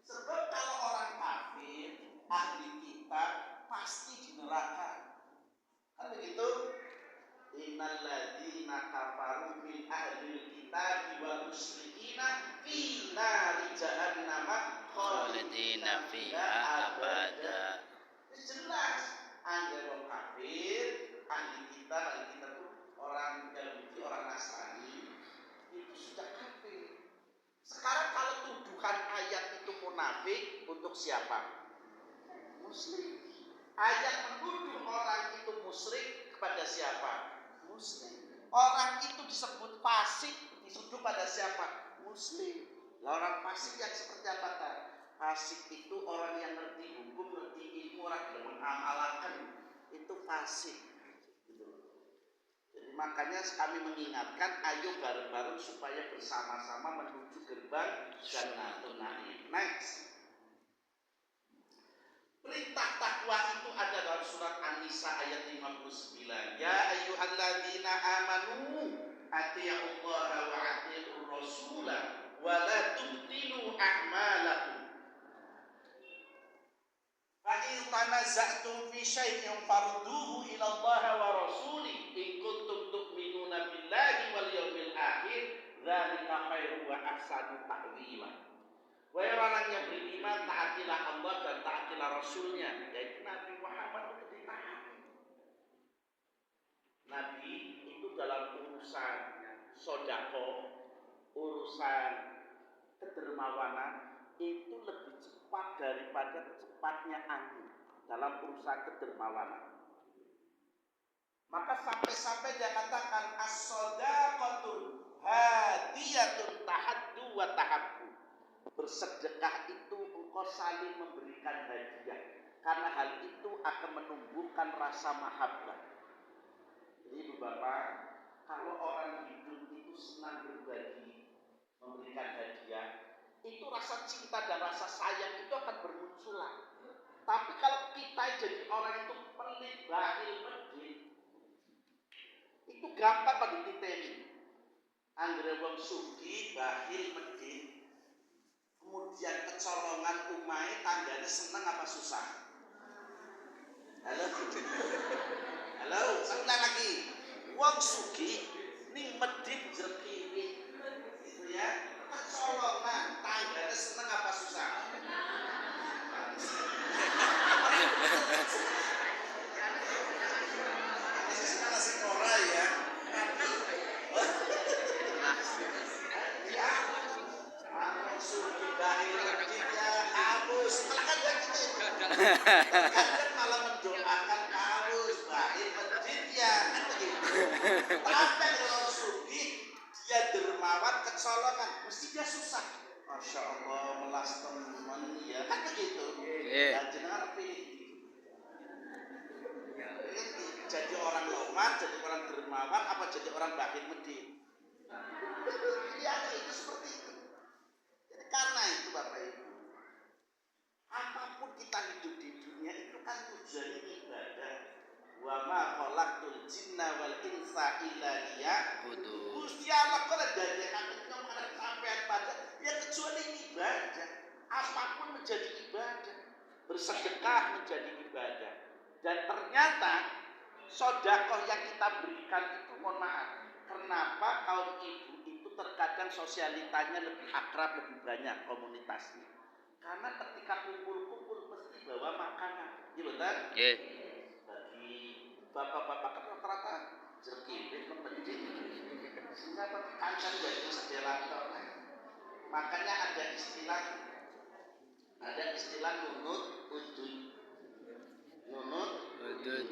Sebab kalau orang kafir, ahli kitab pasti di neraka. Kan begitu? Innal ladzina kafaru min ahlil kitab wal musyrikina fi nari jahannam khalidina fiha abada. Jelas angger wong kafir, ahli kitab itu orang Yahudi, orang Nasrani itu sudah kafir. Sekarang kalau tuduhan ayat itu munafik untuk siapa? Muslim. Ayat menuduh orang itu musyrik kepada siapa? Muslim. Orang itu disebut fasik, dituduh pada siapa? Muslim. Lah orang fasik yang seperti apa kan? Fasik itu orang yang ngerti hukum, ngerti ilmu, orang yang mengamalkan, itu fasik. Gitu. Jadi makanya kami mengingatkan, ayo bareng-bareng supaya bersama-sama menuju gerbang Jannatul Naim. Next. Perintah takwa itu ada dalam surat An-Nisa ayat 59. Ya ayyuhalladzina amanu atii'ullaha wa atii'ur rasula wa la tubtilu a'malakum. Fa in tanaza'tum fi syai'in farduhu ila Allah wa rasuli in kuntum tu'minuna billahi wal yawmil akhir dzalika khairu wa ahsanu ta'wila. Wahai orang yang beriman, taatilah Allah dan taatilah Rasulnya, yaitu Nabi Muhammad untuk ditaati. Nabi itu dalam urusan sodako, urusan kedermawanan itu lebih cepat daripada cepatnya angin dalam urusan kedermawanan. Maka sampai-sampai dia katakan as-sodaqatul hadiyatun tahaddu wa tahabbu. Bersedekah itu engkau saling memberikan hadiah, karena hal itu akan menumbuhkan rasa mahabbah. Jadi Ibu Bapak, kalau orang hidup itu senang berbagi, memberikan hadiah, itu rasa cinta dan rasa sayang itu akan bermunculan. Tapi kalau kita jadi orang itu pelit, bakhil, medit, itu gampang pada dititeni. Anggere wong sugih, bakhil, medit, kemudian kecolongan umai, tangganya senang apa susah? Halo, saya ulang lagi. Wong sugih ning medit jerkini, gitu ya. Kecolongan, tangganya senang apa susah? Ini sekolah ya. Kan malah mendoakan harus baik masjid ya, kan begitu. Tapi kalau sugih dia dermawan, kecolongan, mesti dia susah. Masya Allah, melas teman ya, kan begitu. Dan jenengan pilih. ma khalaqtul jinna wal insa illa liya'budun. Kudu. Gusti Allah kok ndadekaken nyong sampean pada ya kecuali ibadah. Apapun menjadi ibadah. Bersedekah menjadi ibadah. Dan ternyata sedekah yang kita berikan itu, mohon maaf, kenapa kaum ibu itu terkadang sosialitanya lebih akrab, lebih banyak komunitasnya? Karena ketika kumpul-kumpul mesti bawa makanan, iya betul? Nggih. Bagi bapak-bapak kan rata-rata jerkipin penting, sehingga kancan jadi sedelator. Makanya ada istilah nunut udud.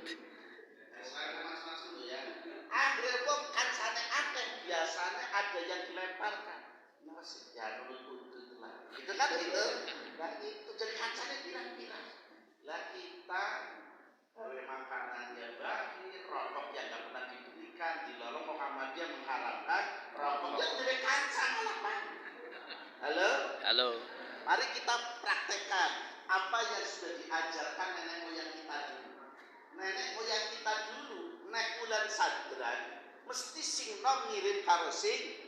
Saya mas dulu ya. Anggrek wong kancane akeh, biasanya ada yang dilemparkan. Nasi ya nunut udud lah. Itu kan gitu. Nah itu jadi kancane pirang-pirang. Lah kita oleh makanan yang bagi, rokok yang nggak pernah diberikan, di lorong Muhammadiyah mengharapkan rokok yang jadi kancang apa? Halo? Mari kita praktekkan apa yang sudah diajarkan nenek moyang kita dulu. Nenek moyang kita dulu, nek bulan sadran, mesti sing nom ngirim karo sing.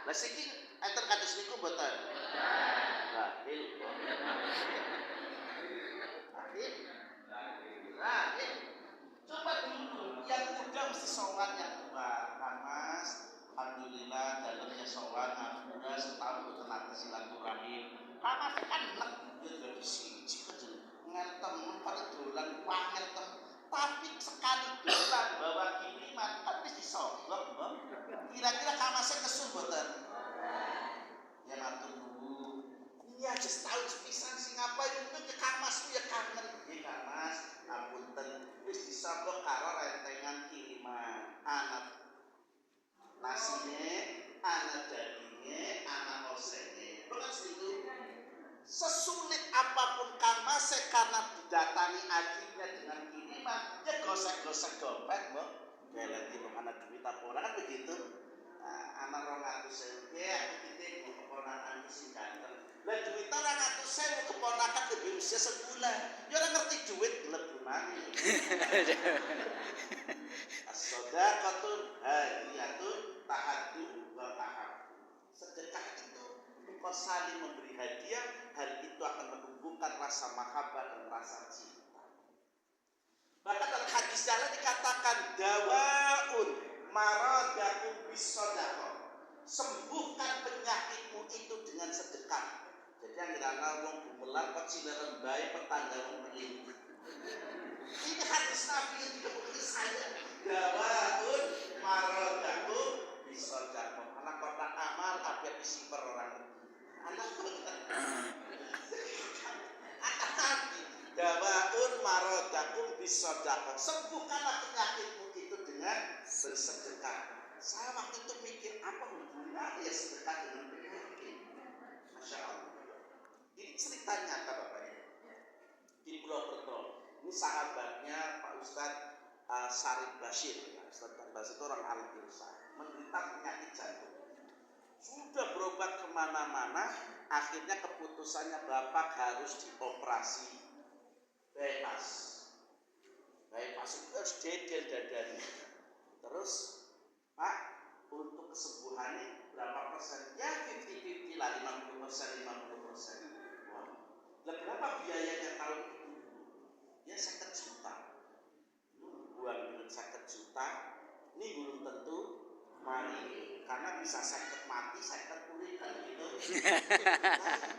Lah siki enter kados niku mboten. Lahil. Coba dulu yang muda mesti sowan yang tua. Mas, alhamdulillah dalamnya sowan ngapura setahun itu tenaga silaturahim. Mas kan enak ya dari siji kecil ngentem pada dolan pangetem. Tapi sekali dolan bawa kiriman kan mesti disogok, Mbak. Kira-kira kamasnya kesul mboten? Ya matur dulu. Ini aja setahun sepisan sih ngapain mungkin ke kamasku ya kangen. Nggih Mas, apunten wis disogok karo rentengan kiriman. Anak nasinya, anak dagingnya, anak osengnya. Bukan situ. Sesulit apapun kamasnya karena didatangi adiknya dengan kiriman, ya gosek-gosek dompet, Mbak. Ya lagi anak duit apa orang kan begitu. Anak 200.000 ya aku titip mau keponakan sing ganteng. Lah duit 200.000 keponakan lebih usia sebulan. Ya orang ngerti duit mlebu mani. As-shadaqatun hadiyatun tahaddu wa tahab. Sedekah itu engkau saling memberi hadiah, hal itu akan menumbuhkan rasa mahabbah dan rasa cinta. Bahkan dalam hadis jalan dikatakan dawaun maradakum bisadaqah. Sembuhkan penyakitmu itu dengan sedekah. Jadi yang dirana wong gumelar kok cileran bae petangga wong melingkut. Ini hadis Nabi yang dikebut saya. Dawaun maradakum bisadaqah. Anak kotak amal apa isi per orang. Anak kotak. Dawaun maradakum bisadaqah. Sembuhkanlah penyakitmu itu dengan bersedekah. Saya waktu itu mikir apa hubungannya ya sedekah dengan penyakit. Masya Allah. Ini cerita nyata Bapak Ibu. Di Pulau Berto. Ini sahabatnya Pak Ustadz Sarif Bashir. Ustadz Bashir itu orang alim irsa. Menderita penyakit jantung. Sudah berobat kemana-mana. Akhirnya keputusannya Bapak harus dioperasi bypass. Bypass itu harus dedel dadanya. Terus Pak, untuk kesembuhannya berapa persen? Ya 50-50 lah, 50%. Wah, berapa biayanya tahun itu? Ya 50 juta. Buang duit 50 juta, ini belum tentu mari karena bisa 50 mati, 50 pulih kan gitu.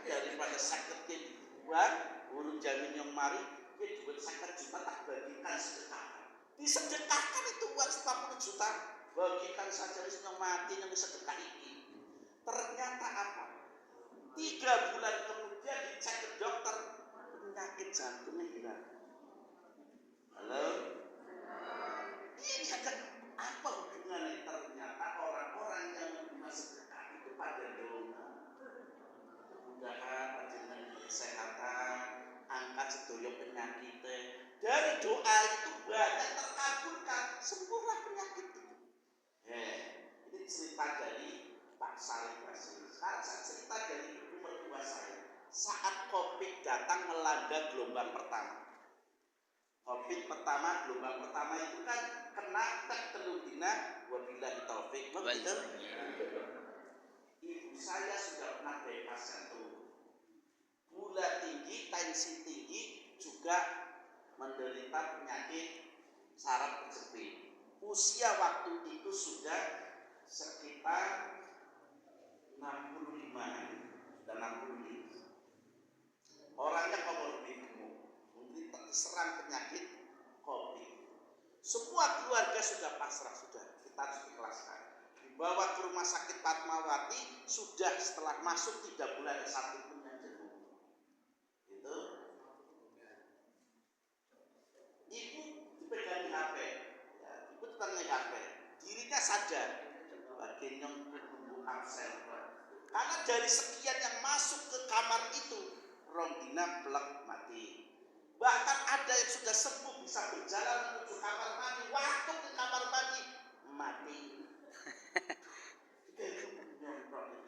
Daripada 50 yang dibuang, belum jamin yang mari, ya duit 50 juta tak bagikan sedekah. Disedekahkan itu uang 40 juta. Bagikan saja wis yang mati yang sedekah ini. Ternyata apa? 3 bulan kemudian dicek ke dokter, penyakit jantungnya hilang. Halo? Ini ada apa hubungannya? Ternyata orang-orang yang menerima sedekah itu pada doa. Mudah-mudahan panjenengan kesehatan, angkat sedoyo penyakitnya. Dari doa itu banyak terkabulkan, sembuhlah penyakit itu. Ini cerita dari Pak Salih Basri. Sekarang saya cerita dari ibu mertua saya. Saat COVID datang melanda gelombang pertama. COVID Covid pertama, gelombang pertama itu kan kena tek telung dina wabillahi taufik. Begitu. Ibu saya sudah pernah bebas jantung. Gula tinggi, tensi tinggi, juga menderita penyakit saraf kejepit. Usia waktu itu sudah sekitar 65 dan 65. Orangnya komorbid, mungkin terserang penyakit COVID. Semua keluarga sudah pasrah, sudah kita harus ikhlaskan. Dibawa ke rumah sakit Fatmawati, sudah setelah masuk 3 bulan satu pun yang jenuh. Gitu. Ibu dipegang HP, ya, ibu tukang HP. Dirinya sadar, bagian yang bumbu absen. Karena dari sekian yang masuk ke kamar itu, Rondina plek mati. Bahkan ada yang sudah sembuh bisa berjalan menuju kamar mandi, waktu ke kamar mandi mati.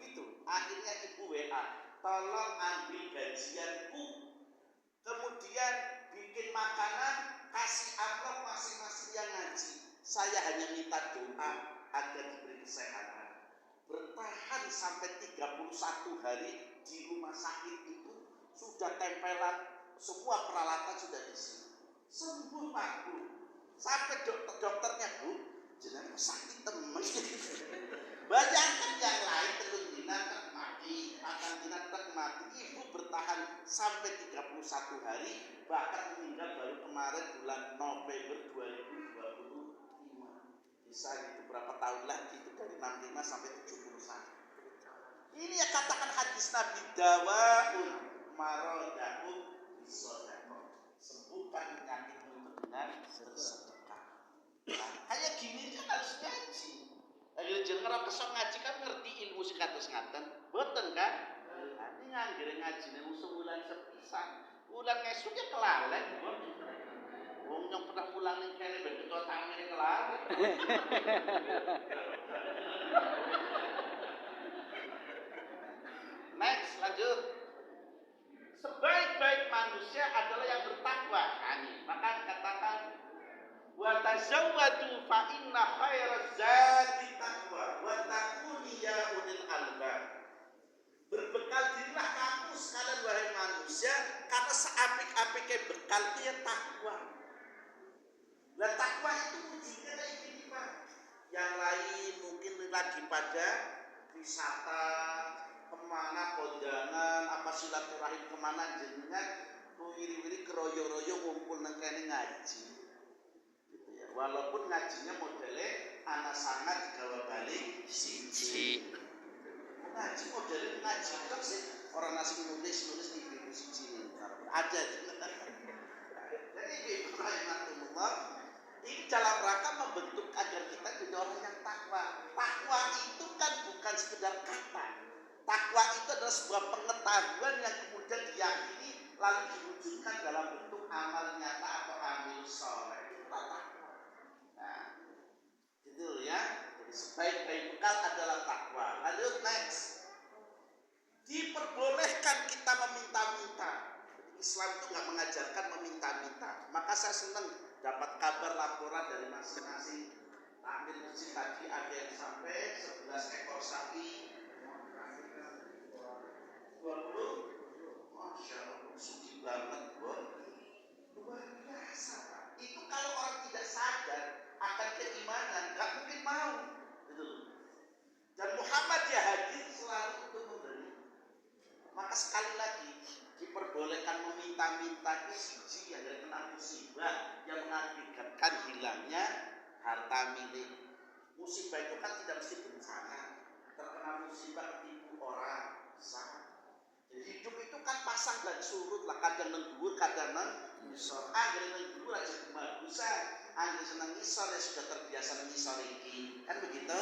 Gitu. Akhirnya ibu WA, tolong ambil gajianku, kemudian bikin makanan, kasih amplop masing-masing yang ngaji. Saya hanya minta doa agar diberi kesehatan. Bertahan sampai 31 hari di rumah sakit itu, sudah tempelan, semua peralatan sudah diisi. Sembuh Pak Bu. Sampai dokternya, Bu, jenengan sakit temen. Bayangkan yang lain telung dina tak mati, akan dina tak mati. Ibu bertahan sampai 31 hari, bahkan meninggal baru kemarin bulan November 2025. Bisa itu berapa tahun lagi itu, dari 65 sampai 71. Ini yang katakan hadis Nabi, dawaun marodakum bisodaqah. Sembuhkan penyakitmu dengan bersedekah. Nah, kayak gini kan harus ngaji. Ayo jeneng kesok ngaji kan ngerti ilmu sing kados ngaten. Boten kan? Nah, ini nganggere ngajine sebulan sepisan. Bulan esuk ya kelalen, Bos. Wong yang pernah pulang ning kene ben ketua tamire kelalen. Next, lanjut. Sebaik-baik manusia adalah yang bertakwa. Maka katakan wa tazawwadu fa inna khairaz zadi taqwa wa taquni ya ulil albab. Berbekal dirilah kamu sekalian wahai manusia, karena seapik-apiknya bekal itu ya takwa. Nah takwa itu wujudnya kayak gini Pak. Yang lain mungkin lagi pada wisata kemana, kondangan, apa silaturahim kemana, jenengan wiri-wiri keroyo-royo ngumpul nang kene ngaji. Gitu ya. Walaupun ngajinya modelnya anak sangat digawa balik siji. Ngaji modelnya ngaji kan sih orang nasi nulis di buku siji. Ada juga. Jadi bismillahirrahmanirrahim. Ini dalam rangka membentuk agar kita jadi orang yang takwa. Takwa itu kan bukan sekedar kata. Takwa itu adalah sebuah pengetahuan yang kemudian diyakini lalu diwujudkan dalam bentuk amal nyata atau amil soleh. Itu takwa. Nah, gitu ya. Jadi sebaik-baik bekal adalah takwa. Lanjut next. Diperbolehkan kita meminta-minta. Islam itu nggak mengajarkan meminta-minta. Maka saya senang dapat kabar laporan dari masing-masing takmir masjid tadi, ada yang sampai 11 ekor sapi 20. Masya Allah, suci banget Bro. Luar biasa Pak. Itu kalau orang tidak sadar akan keimanan, nggak mungkin mau gitu. Dan Muhammad ya hadir selalu untuk memberi. Maka sekali lagi diperbolehkan meminta-minta siji yang kena musibah yang mengakibatkan hilangnya harta milik. Musibah itu kan tidak mesti bencana. Terkena musibah ketipu orang, sah. Jadi hidup itu kan pasang dan surut lah, kadang nenggur, kadang ngisor. Angger nenggur aja kebagusan, angger seneng ngisor ya sudah terbiasa ngisor iki. Kan begitu?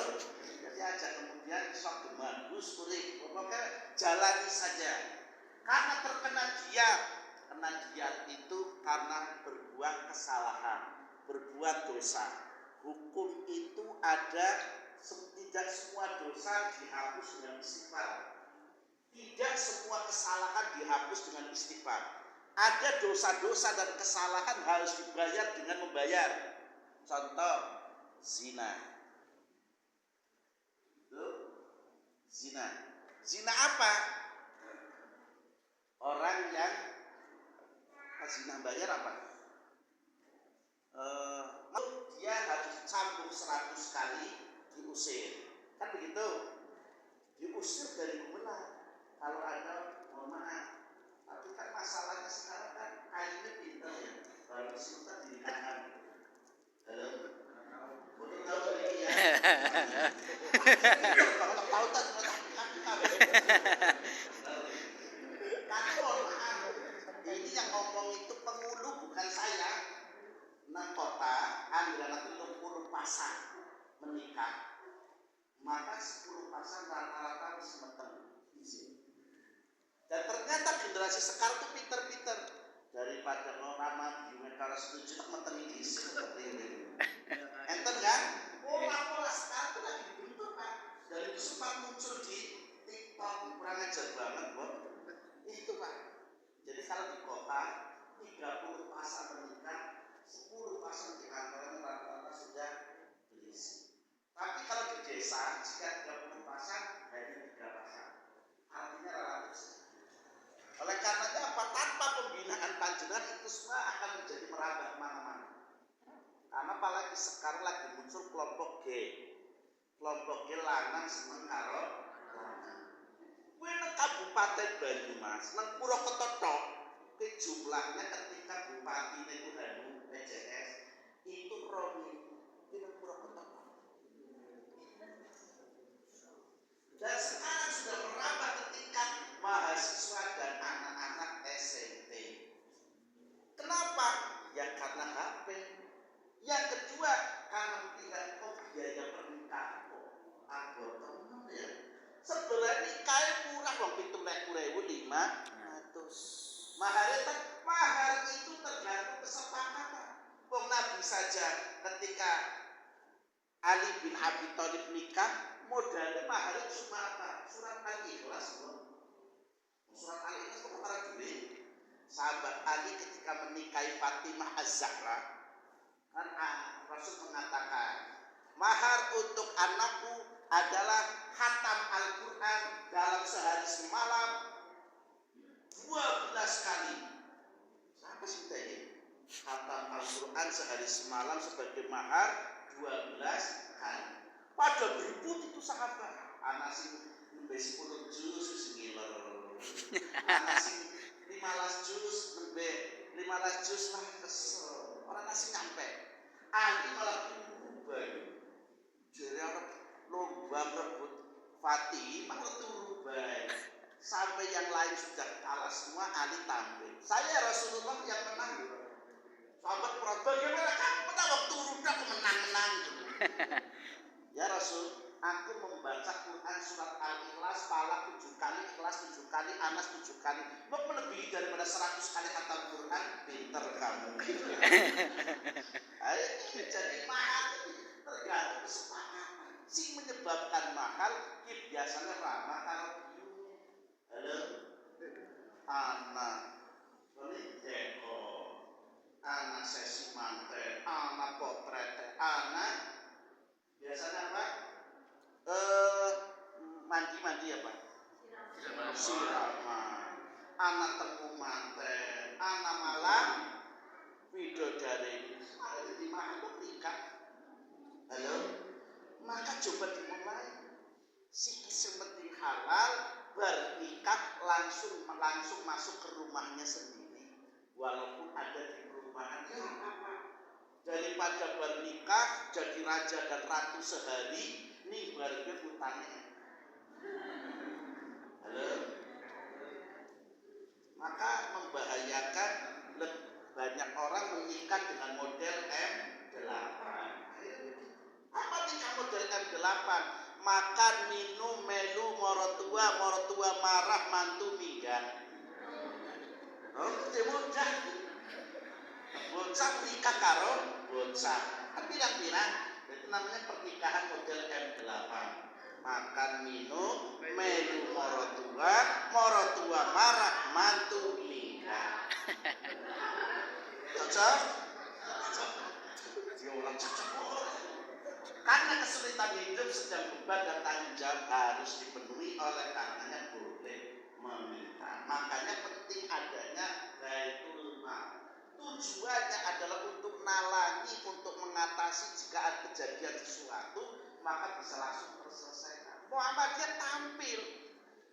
Jadi aja kemudian sok gebagus urip. Pokoknya jalani saja. Karena terkena diat itu karena berbuat kesalahan, berbuat dosa. Hukum itu ada, tidak semua dosa dihapus dengan istighfar. Tidak semua kesalahan dihapus dengan istighfar. Ada dosa-dosa dan kesalahan harus dibayar dengan membayar. Contoh, zina. Zina. Zina apa? Orang yang zina bayar apa? Dia harus dicambuk 100 kali, diusir. Kan begitu? Diusir dari Gumelar. Kalau ada, mohon maaf. Tapi kan masalahnya sekarang kan kainnya pintar ya. Kalau kita dinahan. Halo? Udah tahu ini ya? Kalau tahu tak Karena mohon maaf, ini yang ngomong itu penghulu bukan saya. Nang kota, anggaran itu 60 pasang menikah. Maka 10 pasang rata-rata bisa meteng di sini. Dan ternyata generasi sekarang itu pinter-pinter. Daripada orang di mereka setuju tak meteng di sini seperti ini. Enten kan? Pola-pola sekarang itu lagi dibentuk kan. Dan itu sempat muncul di TikTok, kurang ajar banget kok. Itu Pak. Jadi kalau di kota 30 pasang menikah, 10 pasang di antaranya rata-rata sudah berisi. Tapi kalau di desa jika 30 pasang hanya 3 pasang. Artinya relatif sedikit. Oleh karenanya apa? Tanpa pembinaan panjenengan itu semua akan menjadi merambah kemana-mana. Karena apalagi sekarang lagi muncul kelompok G. Kelompok G lanang seneng karo lanang. Kuwi nang Kabupaten Banyumas, nang Purwokerto tok, jumlahnya ketika bupati niku Hanu PJS itu romi di nang Purwokerto. Dan sekarang sudah merambah ke tingkat mahasiswa dan anak-anak SMP. Kenapa? Ya karena HP. Yang kedua, karena tidak biaya pernikahan kok. Anggota umum ya. Sebelah nikah murah wong 17.500. Mahar itu tergantung kesepakatan. Wong Nabi saja ketika Ali bin Abi Thalib nikah, modalnya mahar itu cuma apa? Surat Al-Ikhlas. Surat Al-Ikhlas itu para juri. Sahabat Ali ketika menikahi Fatimah Az-Zahra, kan Rasul mengatakan, mahar untuk anakku adalah khatam Al-Quran dalam sehari semalam 12 kali. Siapa sih tadi? Khatam Al-Quran sehari semalam sebagai mahar 12 kali. Pada beribut itu sahabat. Anak sing nembe 10 juz wis ngiler. Anak sing 15 juz nembe 15 juz lah kesel. Orang nasi nyampe. Ali malah berubah. Jadi orang lomba merebut Fatih malah berubah. Sampai yang lain sudah kalah semua, Ali tampil. Saya Rasulullah yang menang. Sahabat protes, bagaimana kamu menang waktu ruda aku menang-menang. Ya Rasul, aku membaca Quran surat Al-Ikhlas, Falaq 7 kali, Ikhlas 7 kali, Anas 7 kali. Mau melebihi daripada 100 kali khatam Quran, pinter kamu. Ayo jadi mahal tergantung kesepakatan. Si menyebabkan mahal, biasanya ramah kalau halo, anak, ini deko, anak sesi mantel, anak potret, anak biasanya apa? Mandi apa? Siraman, anak temu mantel, anak malam, bidodari. Ada di mana tingkat? Halo, maka coba dimulai. Si penting halal bernikah langsung masuk ke rumahnya sendiri, walaupun ada di perumahannya. Daripada bernikah jadi raja dan ratu sehari, nih barunya utangnya. Halo, maka membahayakan banyak orang menikah dengan model M8. Apa nikah model M8? Makan, minum, melu, morotua marah, mantu minggat. Oh, itu bocah nikah karo bocah. Kan bilang-bilang, itu namanya pernikahan model M8. Makan, minum, melu, morotua marah, mantu minggat. Cocok? Dia orang cocok. Karena kesulitan hidup sedang beban dan tanggung jawab harus dipenuhi, oleh karenanya boleh meminta. Makanya penting adanya Baitul Mal. Tujuannya adalah untuk nalangi, untuk mengatasi jika ada kejadian sesuatu, maka bisa langsung terselesaikan. Muhammadiyah tampil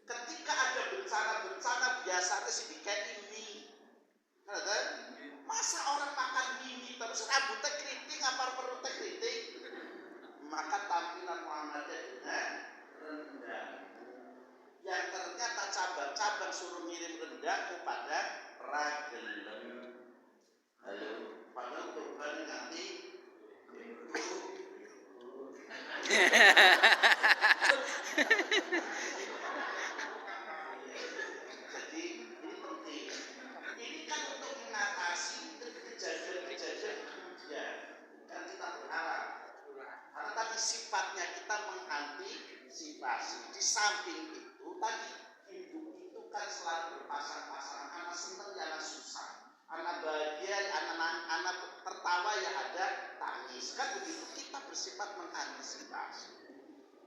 ketika ada bencana-bencana biasanya sih dikasih mie. Masa orang makan mie terus rambutnya keriting apa perutnya keriting? Maka tampilan Muhammadiyah dengan rendang. Yang ternyata cabang-cabang suruh ngirim rendang kepada ragilem. Halo, padahal korban nanti jadi ini penting. Ini kan untuk mengatasi kejadian-kejadian kemudian. Kan kita berharap. Karena tadi sifatnya kita mengantisipasi. Di samping itu tadi hidup itu kan selalu berpasang-pasang. Anak senang ya anak susah. Anak bahagia, anak tertawa ya ada tangis. Kan begitu kita bersifat mengantisipasi.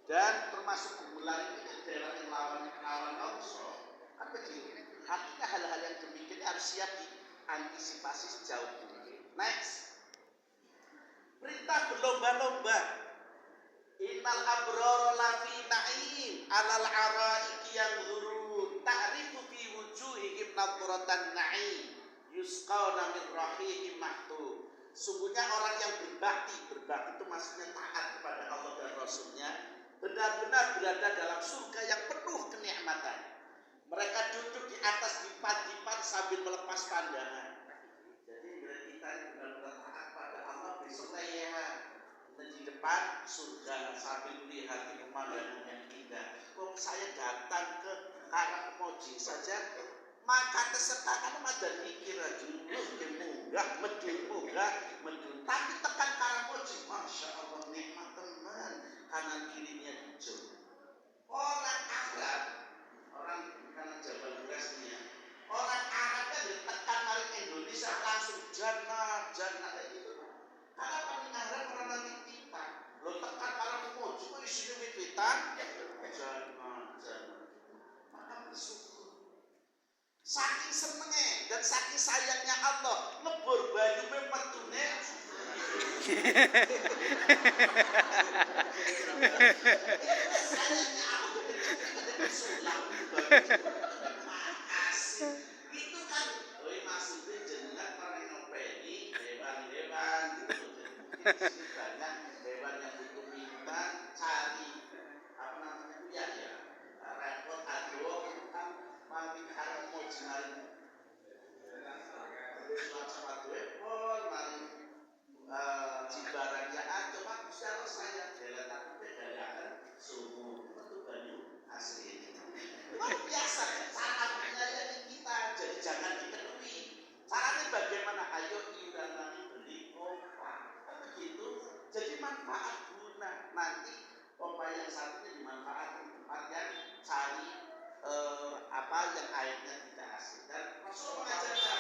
Dan termasuk gemulan ini daerah yang lawan longsor. Kan begitu. Artinya hal-hal yang demikian harus siap diantisipasi sejauh ini. Next. Perintah berlomba-lomba. Innal abrara lafi na'im 'alal ara'iki yanzurun ta'rifu fi wujuhihim nadratan na'im yusqawna min rahiqin mahtub. Sungguhnya orang yang berbakti itu maksudnya taat kepada Allah dan Rasulnya, benar-benar berada dalam surga yang penuh kenikmatan. Mereka duduk di atas dipan-dipan sambil melepas pandangan. Jadi kita benar-benar taat pada Allah, besok ya di depan surga sambil melihat pemandangan yang indah. Kok saya datang ke Karangmoji saja, maka kesertaan ada mikir aja, munggah, tapi tekan Karangmoji, masya Allah nikmat teman, kanan kirinya hijau. Orang Arab, orang kanan Jabal Burasnya, orang Arab kan tekan dari Indonesia langsung jannah itu. Karena paling Arab orang nanti kita, lo tekan Karangmoji, kok isinya wit-witan, jannah. Maka bersyukur. Saking senengnya dan saking sayangnya Allah ngebor banyu metune. Sayangnya aku sulam makasih. Itu kan maksudnya jenengan pernah ngopeni hewan-hewan gitu. Jadi banyak hewan yang butuh minta cari apa namanya itu ya repot aduh kan mami harus mau jenari sulam sama duepol mari cibaran ya coba bisa saya jalan tapi galakan suhu itu banyu asli luar biasa cara menyayani kita. Jadi jangan dikeluhi. Caranya bagaimana? Ayo iuran nanti beli pompa kan begitu. Jadi manfaat guna nanti pompa yang satunya dimanfaatkan tempat yang cari apa yang airnya tidak asin. Dan Rasul mengajarkan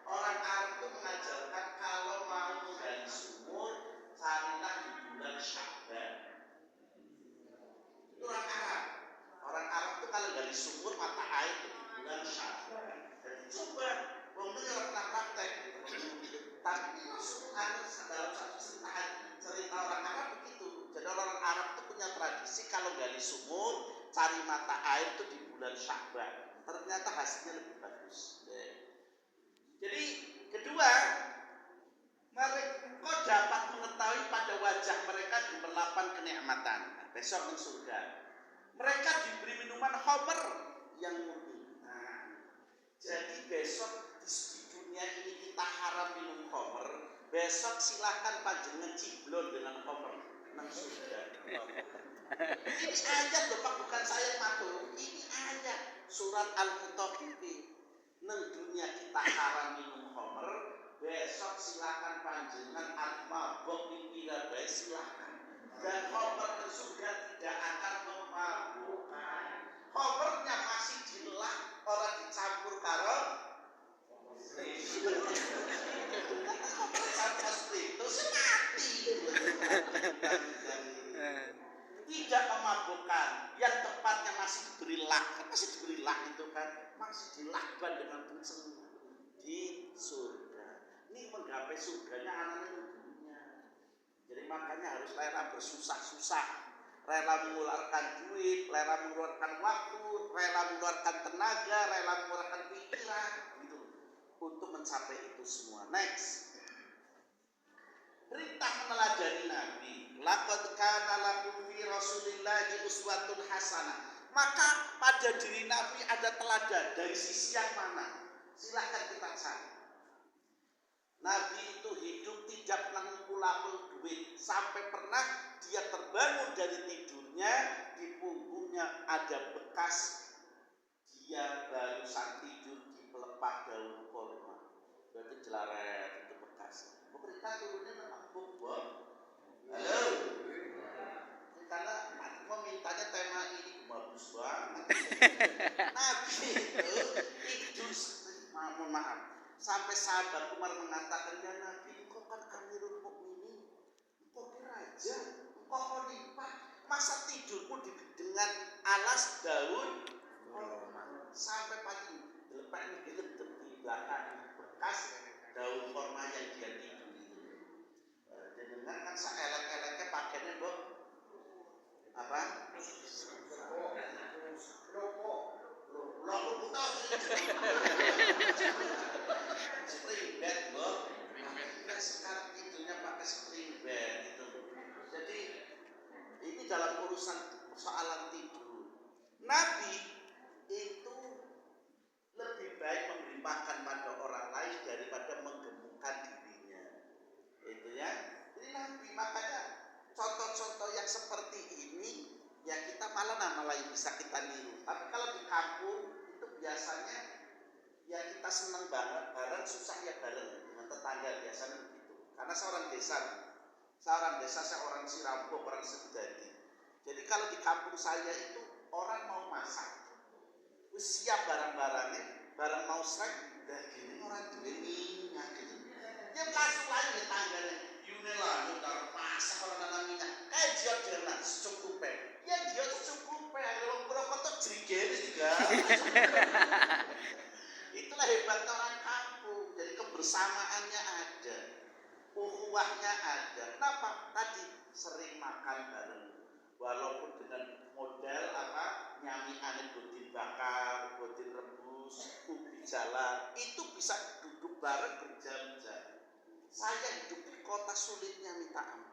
orang Arab itu mengajarkan kalau mau menggali sumur carilah di bulan Sya'ban. Itu orang Arab itu kalau gali sumur mata air itu di bulan Sya'ban. Jadi coba wong itu ora pernah praktek. Tapi Rasul dalam satu cerita orang Arab begitu. Jadi orang Arab itu punya tradisi kalau gali sumur cari mata air itu di bulan Sya'ban. Ternyata hasilnya lebih bagus. Jadi kedua, mereka dapat mengetahui pada wajah mereka gemerlapan kenikmatan. Besok di surga mereka diberi minuman khamr yang murni. Jadi besok di dunia ini kita haram minum khamr, besok silahkan panjenengan ciblon dengan khamr nang surga. Ini ayat loh Pak, bukan saya matur. Ini ayat surat Al-Mutaffifin. Nang dunia kita haram minum khamr, besok silakan panjenengan mabok pinggiran bae silakan. Dan khamr ke surga tidak akan memabukkan. Khamrnya masih dilah, orang dicampur karo masih dilakban dengan bencana di surga. Ini menggapai surganya anaknya dunia. Jadi makanya harus rela bersusah-susah, rela mengeluarkan duit, rela mengeluarkan waktu, rela mengeluarkan tenaga, rela mengeluarkan pikiran gitu untuk mencapai itu semua. Next. Perintah meneladani Nabi. Laqad kana lakum fi Rasulillahi uswatun hasanah. Maka pada diri Nabi ada teladan dari sisi yang mana? Silahkan kita cari. Nabi itu hidup tidak mengumpul duit sampai pernah dia terbangun dari tidurnya, di punggungnya ada bekas dia barusan tidur di pelepah daun kurma. Berarti jelaret itu bekas. Pemerintah turunnya empuk, Bob. Halo. Karena memintanya tema ini bagus banget. Nabi itu tidur, maaf. Sampai sahabat Umar mengatakan, ya Nabi, engkau kan Amirul Mukminin, engkau raja, engkau khalifah, masa tidurmu dengan alas daun korma? Sampai pagi lepas ini di belakang bekas daun korma yang dia tidur itu. Dengan kan seelek-eleknya pakainya Bob apa? Loko buta spring bed loh. Sekarang tidurnya pakai spring bed itu. Jadi ini dalam urusan persoalan tidur. Nabi itu lebih baik memberi makan pada orang lain daripada menggemukkan dirinya. Itu ya. Jadi Nabi makanya contoh-contoh yang seperti ini ya kita malah bisa kita niru. Tapi kalau di kampung itu biasanya ya kita senang banget bareng, susah ya bareng dengan tetangga biasanya begitu. Karena seorang desa saya orang Sirambok, orang Sedadi. Jadi kalau di kampung saya itu orang mau masak, siap barang-barangnya, barang mau srek, dan gini orang duwe minyak gitu. Dia langsung lagi di tangganya, yune lah, nyutar masak orang nanam minyak. Dia jangan secukupnya. Ya dia secukupnya, kalau pura-pura jerigene juga. Itulah hebatnya orang kampung. Jadi kebersamaannya ada, ukhuwahnya ada. Kenapa? Tadi sering makan bareng, walaupun dengan model nyami aneh godin bakar, godin rebus, ubi jalan, itu bisa duduk bareng berjam-jam. Saya hidup di kota sulitnya minta ampun.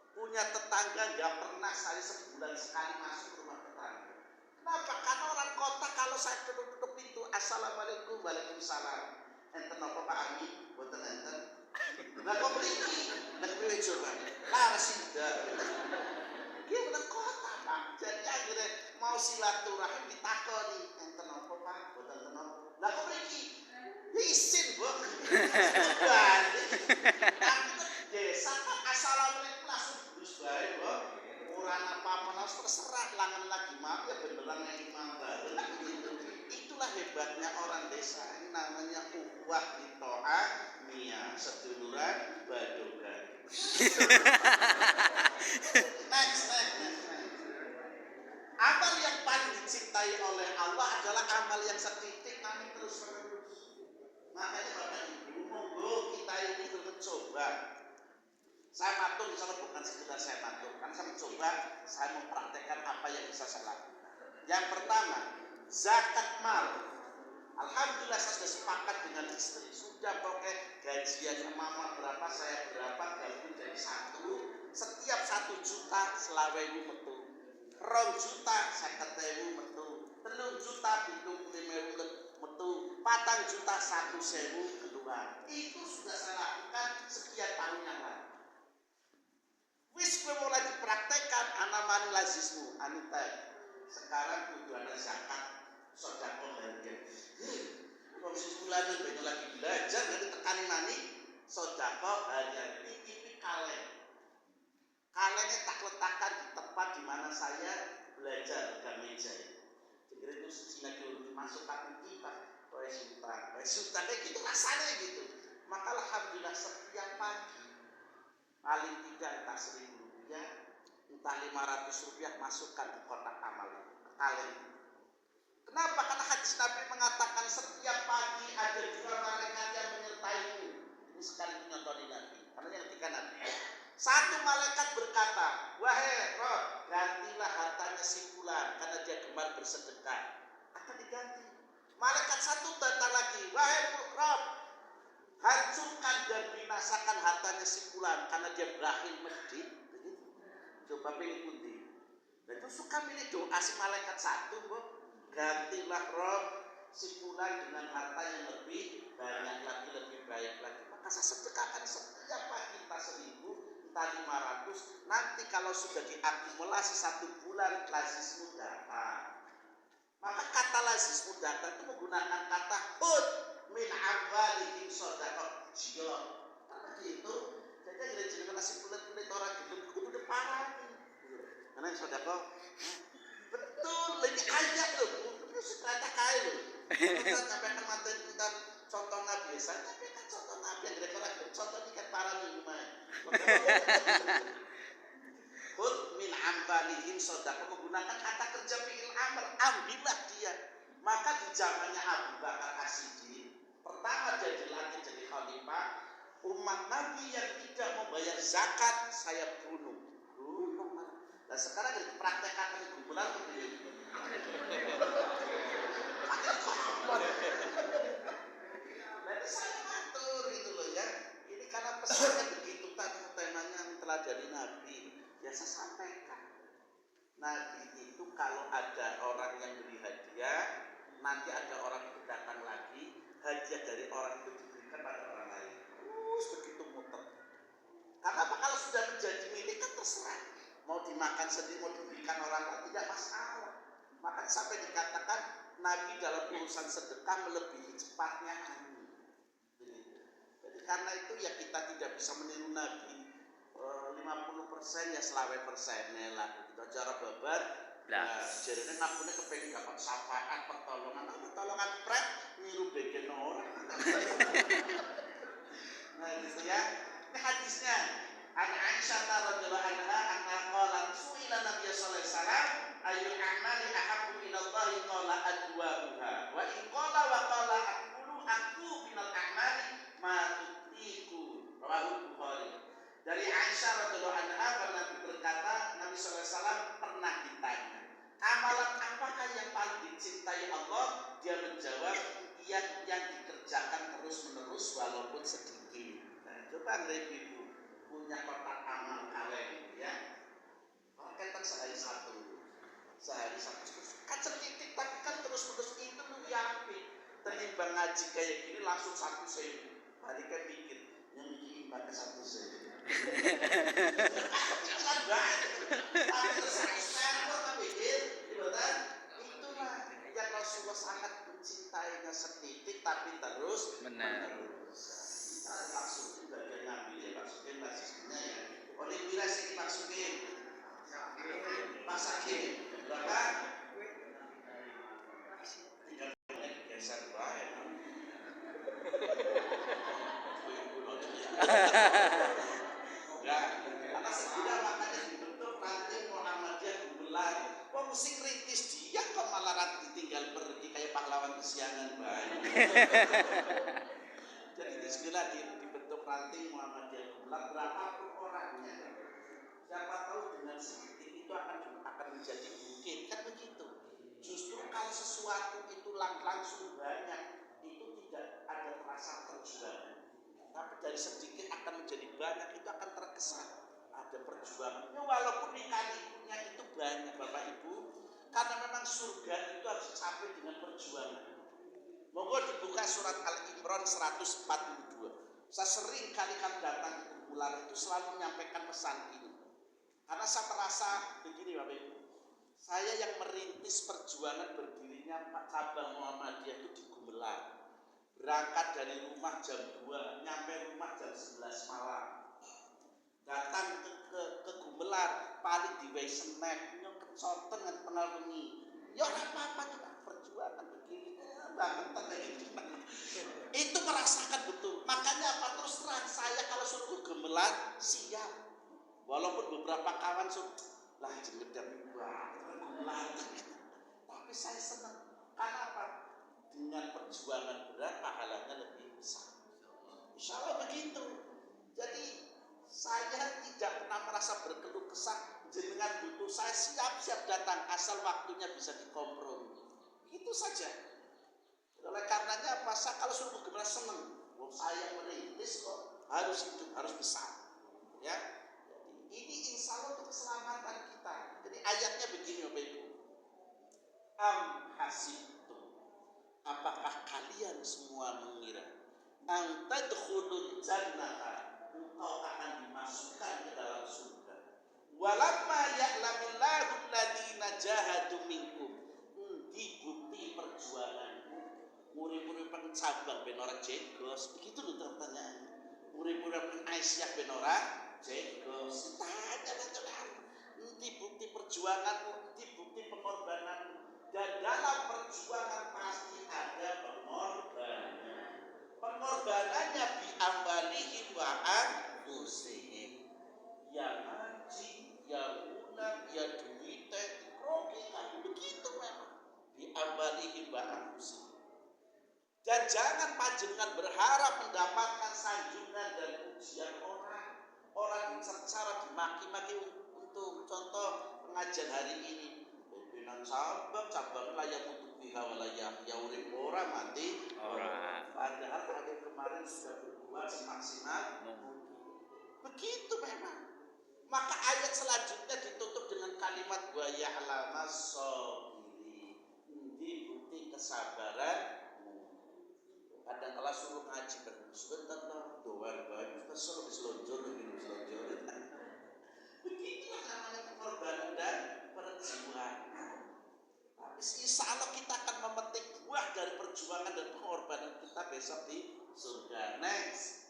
Punya tetangga nggak pernah saya sebulan sekali masuk rumah tetangga. Kenapa? Karena orang kota kalau saya tutup pintu, assalamualaikum, waalaikumsalam. Enten apa Pak Ami? Boten enten. Lah kok mriki? Nek priwe coba? Laras tidak. Dia udah kota Pak. Jadi akhirnya mau silaturahim ditakoni, enten apa Pak? Boten enten apa. Lah kok mriki? Isin, Bu. Desa kan assalamualaikum langsung terus bae, Bu. Ora apa-apa langsung terserah langan lagi maaf ya beneran yang imam bareng gitu. Itulah hebatnya orang desa. Ini namanya ukhuwah thito'ah miyah, seduluran badogan. Next. Amal yang paling dicintai oleh Allah adalah amal yang setitik nanti terus-menerus. Makanya Bapak Ibu, monggo kita ini mencoba. Saya matur, misalnya bukan sekedar saya matur, kan saya mencoba, saya mempraktekkan apa yang bisa saya lakukan. Yang pertama, zakat mal. Alhamdulillah saya sudah sepakat dengan istri. Sudah pakai gajian mama berapa, saya berapa, gabung jadi satu. Setiap 1 juta selawewu metu. 2 juta 50.000 metu. 3 juta 75.000 metu. 4 juta 1.000 kedua. Itu sudah saya lakukan sekian tahun yang lalu. Wis kowe mulai dipraktekkan anamani lazismu anita. Sekarang kudu ada zakat sedekah harian. Wong sebulanan ben lagi belajar nanti tekani mani sedekah harian. Iki kaleng. Kalengnya tak letakkan di tempat di mana saya belajar di meja. Jadi itu sejina dulu masukkan kita Sutan kayak gitu rasanya gitu. Maka alhamdulillah setiap pagi paling tidak entah 1.000 rupiah, entah 500 rupiah masukkan ke kotak amal kaleng. Kenapa? Karena hadis Nabi mengatakan setiap pagi ada 2 malaikat yang menyertaimu. Ini sekali menyontohi Nabi. Karena yang ketiga Nabi. Satu malaikat berkata, wahai Rob, gantilah hartanya si fulan karena dia gemar bersedekah. Akan diganti. Malaikat satu datang lagi, wahai Rob, hancurkan dan binasakan hartanya si fulan karena dia berakhir medit. Coba pilih pundi. Dan itu suka milih doa si malaikat satu, Bob. Gantilah Rob si fulan dengan harta yang lebih banyak lagi, lebih baik lagi. Maka saya sedekahkan setiap pagi kita 1.000, kita 500. Nanti kalau sudah diakumulasi 1 bulan lazismu datang. Maka kata lazismu datang itu menggunakan kata hud min awalihim sodaqah jion. Karena gitu, jadi gereja nasi kulit orang gedung itu udah parah nih. Karena yang sodaqah betul, ini ayat loh, itu sekreta kaya loh. Kita sampaikan materi tentang contoh Nabi, saya sampaikan contoh Nabi yang direktur contoh ini kan para minuman. Hud min ambalihim sodaqah, menggunakan kata kerja fi'il amr, ambillah dia. Maka di zamannya Abu Bakar As-Siddiq, pertama dia dilantik jadi khalifah, umat Nabi yang tidak membayar zakat saya bunuh. Nah sekarang dipraktekkan di gubernur begini. Nanti saya ngatur gitu loh ya. Ini karena pesannya begitu tadi temanya telah dari Nabi. Ya saya sampaikan. Nabi itu kalau ada orang yang beri hadiah, nanti ada orang itu datang lagi, hadiah dari orang itu diberikan pada orang lain. Terus begitu muter. Karena apa? Kalau sudah menjadi milik kan terserah. Mau dimakan sendiri, mau diberikan orang lain tidak masalah. Maka sampai dikatakan Nabi dalam urusan sedekah melebihi cepatnya angin. Jadi karena itu ya kita tidak bisa meniru Nabi. 50% ya selawe persennya lah. Kita cara babat. Nah, jadinya ngakunya kepengen dapat syafaat, pertolongan pret, niru bagian orang. Nah gitu ya. Ini hadisnya. An Aisyah radhiyallahu anha anna qalat su'ila Nabi sallallahu alaihi wasallam ayyul a'mali ahabbu ila Allah qala adwamuha wa in qala wa qala aqu minal a'mali ma tutiku rawahu Bukhari. Dari Aisyah radhiyallahu anha Nabi berkata, Nabi sallallahu alaihi wasallam pernah ditanya, amalan apakah yang paling dicintai Allah? Dia menjawab, yang dikerjakan terus-menerus walaupun sedikit. Nah, coba review punya kotak amal kaleng ya. Kalau kita sehari satu kan sedikit tapi kan terus-menerus itu lu yakin. Tenimbang ngaji kayak gini langsung 1.000. Hari kan mikir yang bikin pakai 1.000. Kan banyak. Tapi terus kan mikir, itulah yang Rasulullah sangat mencintainya sedikit tapi terus menerus. Maksudnya bagian ngambil ya, maksudnya basisnya ya. Oleh miras ini maksudnya masakin berapa? 3 menit geser baik. Enggak, karena sudah makanya dibentuk ranting Muhammadiyah Gumelar. Wah musik rintis dia kok malah ditinggal pergi kayak pahlawan kesiangan baik. Jadi bismillah dibentuk ranting Muhammadiyah Gumelar berapapun orangnya. Siapa tahu dengan sedikit itu akan menjadi bukit kan begitu. Justru kalau sesuatu itu langsung banyak itu tidak ada terasa perjuangan. Tapi dari sedikit akan menjadi banyak itu akan terkesan ada perjuangannya walaupun lika-likunya itu banyak Bapak Ibu. Karena memang surga itu harus dicapai dengan perjuangan. Monggo dibuka surat Al-Imran 142. Saya sering kali datang ke kumpulan itu selalu menyampaikan pesan ini. Karena saya merasa begini Bapak Ibu. Saya yang merintis perjuangan berdirinya Pak Cabang Muhammadiyah itu di Gumelar. Berangkat dari rumah jam 2, nyampe rumah jam 11 malam. Datang ke Gumelar, paling di Weisenek, nyokot soten dengan penalungi. Ya apa-apa juga perjuangan begini. Banget itu merasakan betul. Makanya apa terus terang saya kalau suruh Gumelar siap. Walaupun beberapa kawan suruh lah jeneng Gumelar. Tapi saya senang Karena apa? Dengan perjuangan berat pahalanya lebih besar. Insya Allah begitu. Jadi saya tidak pernah merasa berkeluh kesah. Jenengan butuh, saya siap-siap datang asal waktunya bisa dikompromi. Itu saja. Oleh karenanya apa? Saya kalau suruh bagaimana seneng. Wong saya merintis kok harus hidup, harus besar. Ya. Jadi ini insya Allah untuk keselamatan kita. Jadi ayatnya begini Bapak Ibu. Am hasibtu, apakah kalian semua mengira ang tadkhulul jannata, engkau akan dimasukkan ke dalam surga. Walamma ya'lamillahu alladziina jahadu minkum, dibukti perjuanganmu. Murid-murid pencabang ben ora jegos, begitu lho pertanyaannya. Murid-murid Aisyah ben ora jegos. Tanya bukti perjuanganmu, bukti pengorbananmu. Dan dalam perjuangan pasti ada pengorbanan. Pengorbanannya bi'ambalihim wa anfusihim. Ya ngaji, ya ulang, ya duitnya, rogi kan begitu memang. Bi'ambalihim wa anfusihim. Dan jangan panjenengan berharap mendapatkan sanjungan dan pujian orang. Orang secara dimaki-maki untuk contoh pengajian hari ini. Pimpinan cabang layak untuk bihawalayah. Ya urip orang mati. Orang. Padahal ada kemarin sudah berbuat semaksimal. Begitu memang. Maka ayat selanjutnya ditutup dengan kalimat wa ya'lamas sabiri. Ini bukti kesabaran. Kadang kala suruh ngaji sebentar lah, doa banyak, kesel diselonjor. Begitulah namanya pengorbanan dan perjuangan. Tapi insya Allah kita akan memetik buah dari perjuangan dan pengorbanan kita besok di surga. Next.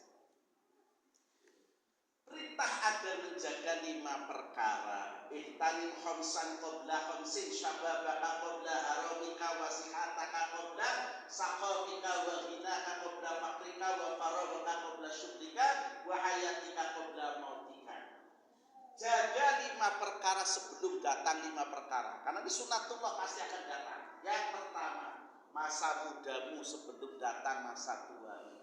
Perintah agar menjaga 5 perkara. Ihtanim khamsan qabla khamsin, syababaka qabla haramika, wasihataka qabla saqamika, wa ghinaka qabla fakrika, wa faragaka qabla syukrika, wa hayatika qabla mautika. Jaga 5 perkara sebelum datang 5 perkara. Karena ini sunatullah pasti akan datang. Yang pertama, masa mudamu sebelum datang masa tuamu.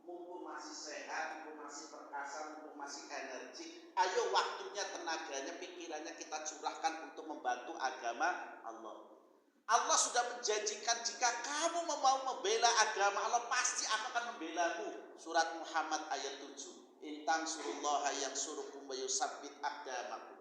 Mumpung masih sehat, mumpung masih perkasa, mumpung masih energi, ayo waktunya, tenaganya, pikirannya kita curahkan untuk membantu agama Allah. Allah sudah menjanjikan jika kamu mau membela agama Allah, pasti akan membelamu. Surat Muhammad ayat 7. Intang surullaha yang suruhkum wa yusabbit aqdamakum.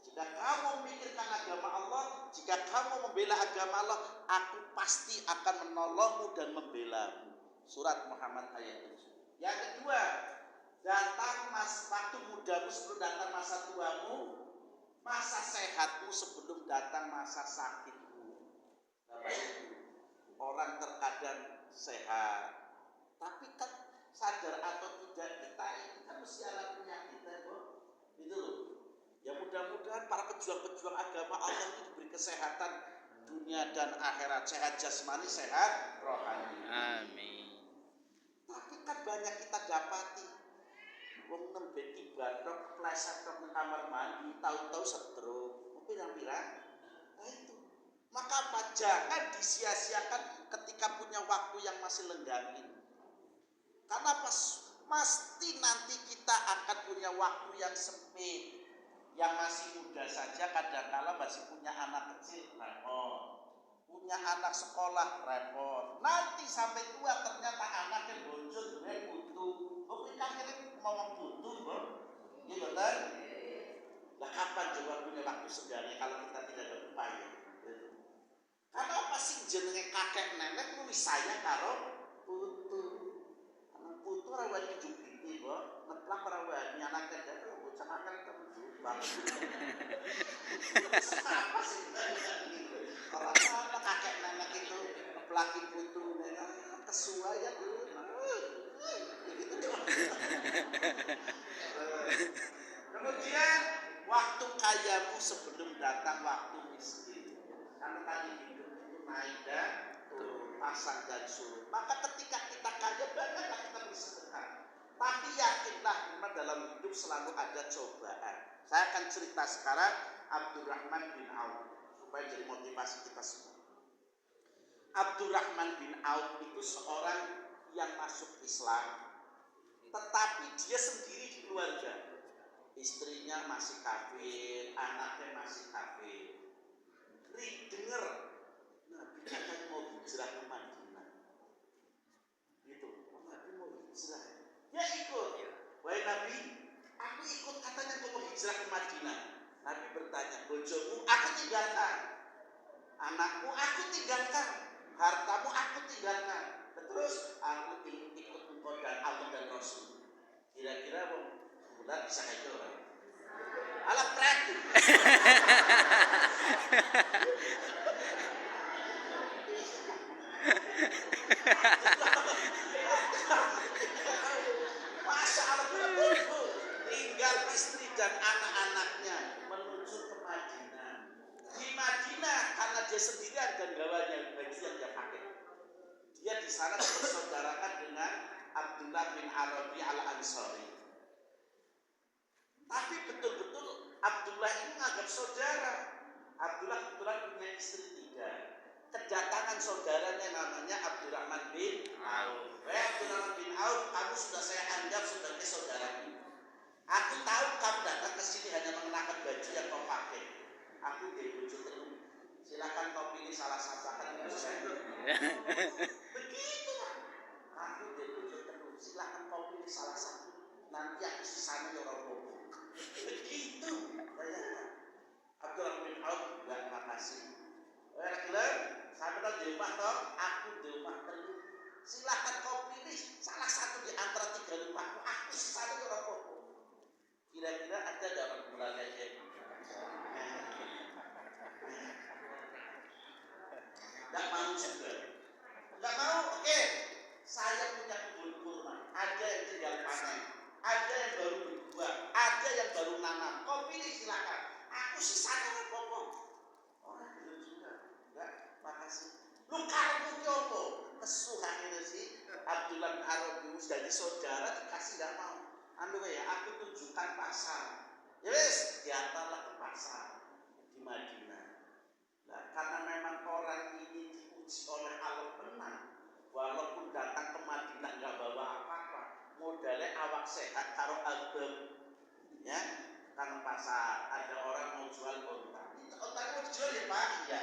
Jika kamu memikirkan agama Allah, jika kamu membela agama Allah, aku pasti akan menolongmu dan membelamu. Surat Muhammad ayat 7. Yang kedua, datang waktu mudamu sebelum datang masa tuamu, masa sehatmu sebelum datang masa sakitmu. Bapak Ibu, orang terkadang sehat, tapi kan sadar atau tidak kita ini kan mesti ada penyakit, gitu loh. Ya mudah-mudahan para pejuang-pejuang agama Allah itu diberi kesehatan dunia dan akhirat, sehat jasmani, sehat rohani. Amin. Tapi kan banyak kita dapati wong nembe tiba-tiba kepleset ke kamar mandi, tahu-tahu stroke, pirang-pirang. Nah itu. Maka apa? Jangan disia-siakan ketika punya waktu yang masih lenggang ini. Karena pasti nanti kita akan punya waktu yang sempit. Yang masih muda saja kadang-kala masih punya anak kecil, repot. Punya anak sekolah, repot. Nanti sampai tua ternyata anaknya bocor, dia butuh. Kok akhirnya mau butuh, bro? Gitu kan? Lah kapan coba punya waktu sebenarnya kalau kita tidak berupaya? Karena apa sih jenenge kakek nenek kuwi saya karo putu. Anak putu ora wani jubiti, bro. Neplak ora wani anak kedhe bocah akan terus banget. Apa sih? Orang kakek nenek itu pelaki putu kesuaian gitu. Kemudian waktu kayamu sebelum datang waktu miskin. Karena tadi hidup itu naik dan turun, pasang dan surut. Maka ketika kita kaya banyaklah kita bersedekah. Tapi yakinlah memang dalam hidup selalu ada cobaan. Saya akan cerita sekarang Abdurrahman bin Auf supaya jadi motivasi kita semua. Abdurrahman bin Auf itu seorang yang masuk Islam, tetapi dia sendiri di keluarga. Istrinya masih kafir, anaknya masih kafir. Dengar Nabi katanya mau hijrah ke Madinah. Gitu, Nabi mau hijrah. Ya ikut. Wahai Nabi, aku ikut katanya kau mau hijrah ke Madinah. Nabi bertanya, bojomu aku tinggalkan, anakmu aku tinggalkan, hartamu aku tinggalkan. Terus aku ikut engkau dan Allah dan Rasul. Kira-kira bulan bisa kayak orang. Alat praktik. Masya Allah, tinggal istri dan anak-anaknya menuju ke Madinah. Di Madinah karena dia sendirian dan gawanya baju yang dia pakai. Dia di sana bersaudarakan dengan Abdullah bin Arabi al-Ansari. Tapi betul-betul Abdullah ini menganggap saudara. Abdullah kebetulan punya istri 3. Kedatangan saudaranya namanya Abdurrahman bin Auf. Abdurrahman bin Auf, kamu sudah saya anggap sebagai saudaraku. Aku tahu kamu datang ke sini hanya mengenakan baju yang kau pakai. Aku di bojo telu. Silakan kau pilih salah satu akan begitu kan? Aku di bojo telu. Silakan kau pilih salah satu. Nanti aku sisanya orang bobo. Begitu. Bayangkan. Abdurrahman bin Auf bilang makasih. Lagi-lagi, saya benar di rumah toh, aku di rumah telu. Silakan kau pilih salah satu di antara 3 rumahku. Aku sisanya orang bobo. Kira-kira ada gak orang bulan kayak gitu? Gak mau juga. Gak mau, oke. Saya punya kebun kurma. Ada yang tinggal panen, ada yang baru berbuah, ada yang baru nanam. Kau pilih silakan. Aku sisanya orang bobo. Orang belum juga. Enggak, makasih. Lu karbu kyopo. Kesuhan itu sih. Abdullah bin Arabi jadi saudara dikasih gak mau. Ya, aku tunjukkan pasar. Ya wes, diantarlah ke pasar di Madinah. Nah, karena memang orang ini diuji oleh Allah menang, walaupun datang ke Madinah nggak bawa apa-apa, modalnya awak sehat taruh album, ya, kan pasar ada orang mau jual onta. Onta mau dijual ya Pak, iya.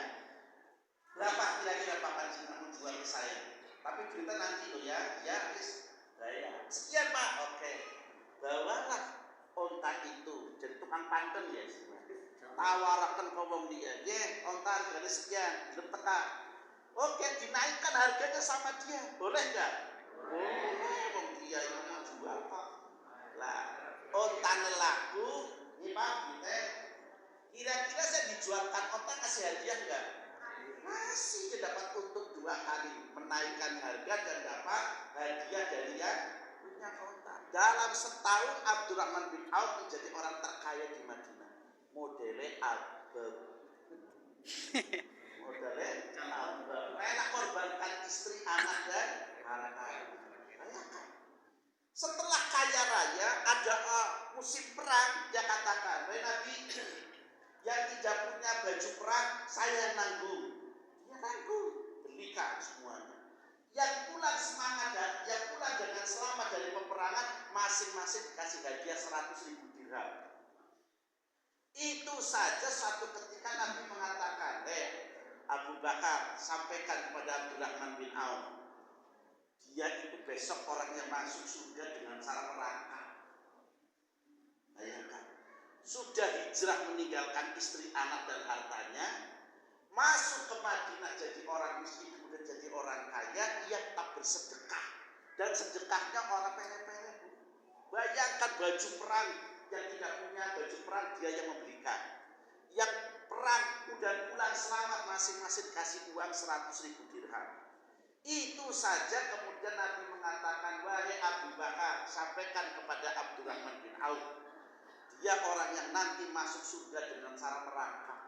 Berapa kira-kira Pak Panji mau jual ke saya? Tapi cerita nanti loh ya, ya, bayar. Sekian Pak, oke. Bawalah onta itu, jadi tukang pantun ya tawarakan kau dia, ya onta harganya sekian, teka. Oke, dinaikkan harganya sama dia, boleh nggak? Boleh, bang dia yang mau jual kok. Lah, onta nelaku, ini Pak, kira-kira saya dijualkan onta kasih hadiah nggak? Masih dia dapat untung 2 kali, menaikkan harga dan dapat hadiah dari yang punya onta. Dalam setahun Abdurrahman bin Auf menjadi orang terkaya di Madinah. Modelnya album. Modelnya album. Rela korbankan istri, anak dan harta. Setelah kaya raya ada musim perang, dia katakan, Nabi yang tidak punya baju perang saya nanggung. Dia nanggung, belikan semuanya. Yang pulang semangat dan yang pulang dengan selamat dari peperangan masing-masing dikasih hadiah 100.000 dirham. Itu saja suatu ketika Nabi mengatakan, Abu Bakar sampaikan kepada Abdurrahman bin Auf, dia itu besok orang yang masuk surga dengan cara merangkak. Bayangkan, sudah hijrah meninggalkan istri, anak dan hartanya, masuk ke Madinah jadi orang miskin, kemudian jadi orang kaya, ia tak bersedekah. Dan sedekahnya orang pere-pere. Bayangkan baju perang, yang tidak punya baju perang dia yang membelikan. Yang perang dan pulang selamat masing-masing kasih uang 100.000 dirham. Itu saja kemudian Nabi mengatakan, wahai Abu Bakar, sampaikan kepada Abdurrahman bin Auf, dia orang yang nanti masuk surga dengan cara merangkak.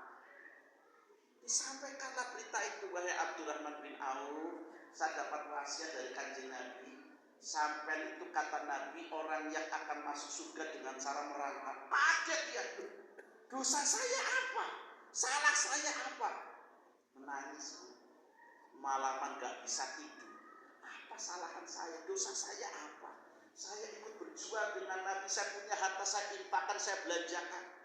Disampaikanlah berita itu, wahai Abdurrahman bin Auf, saya dapat wasiat dari Kanjeng Nabi. Sampai itu kata Nabi, orang yang akan masuk surga dengan cara merangkak. Kaget dia, dosa saya apa? Salah saya apa? Menangis. malaman nggak bisa tidur. Apa kesalahan saya? Dosa saya apa? Saya ikut berjuang dengan Nabi, saya punya harta, saya infakkan, saya belanjakan.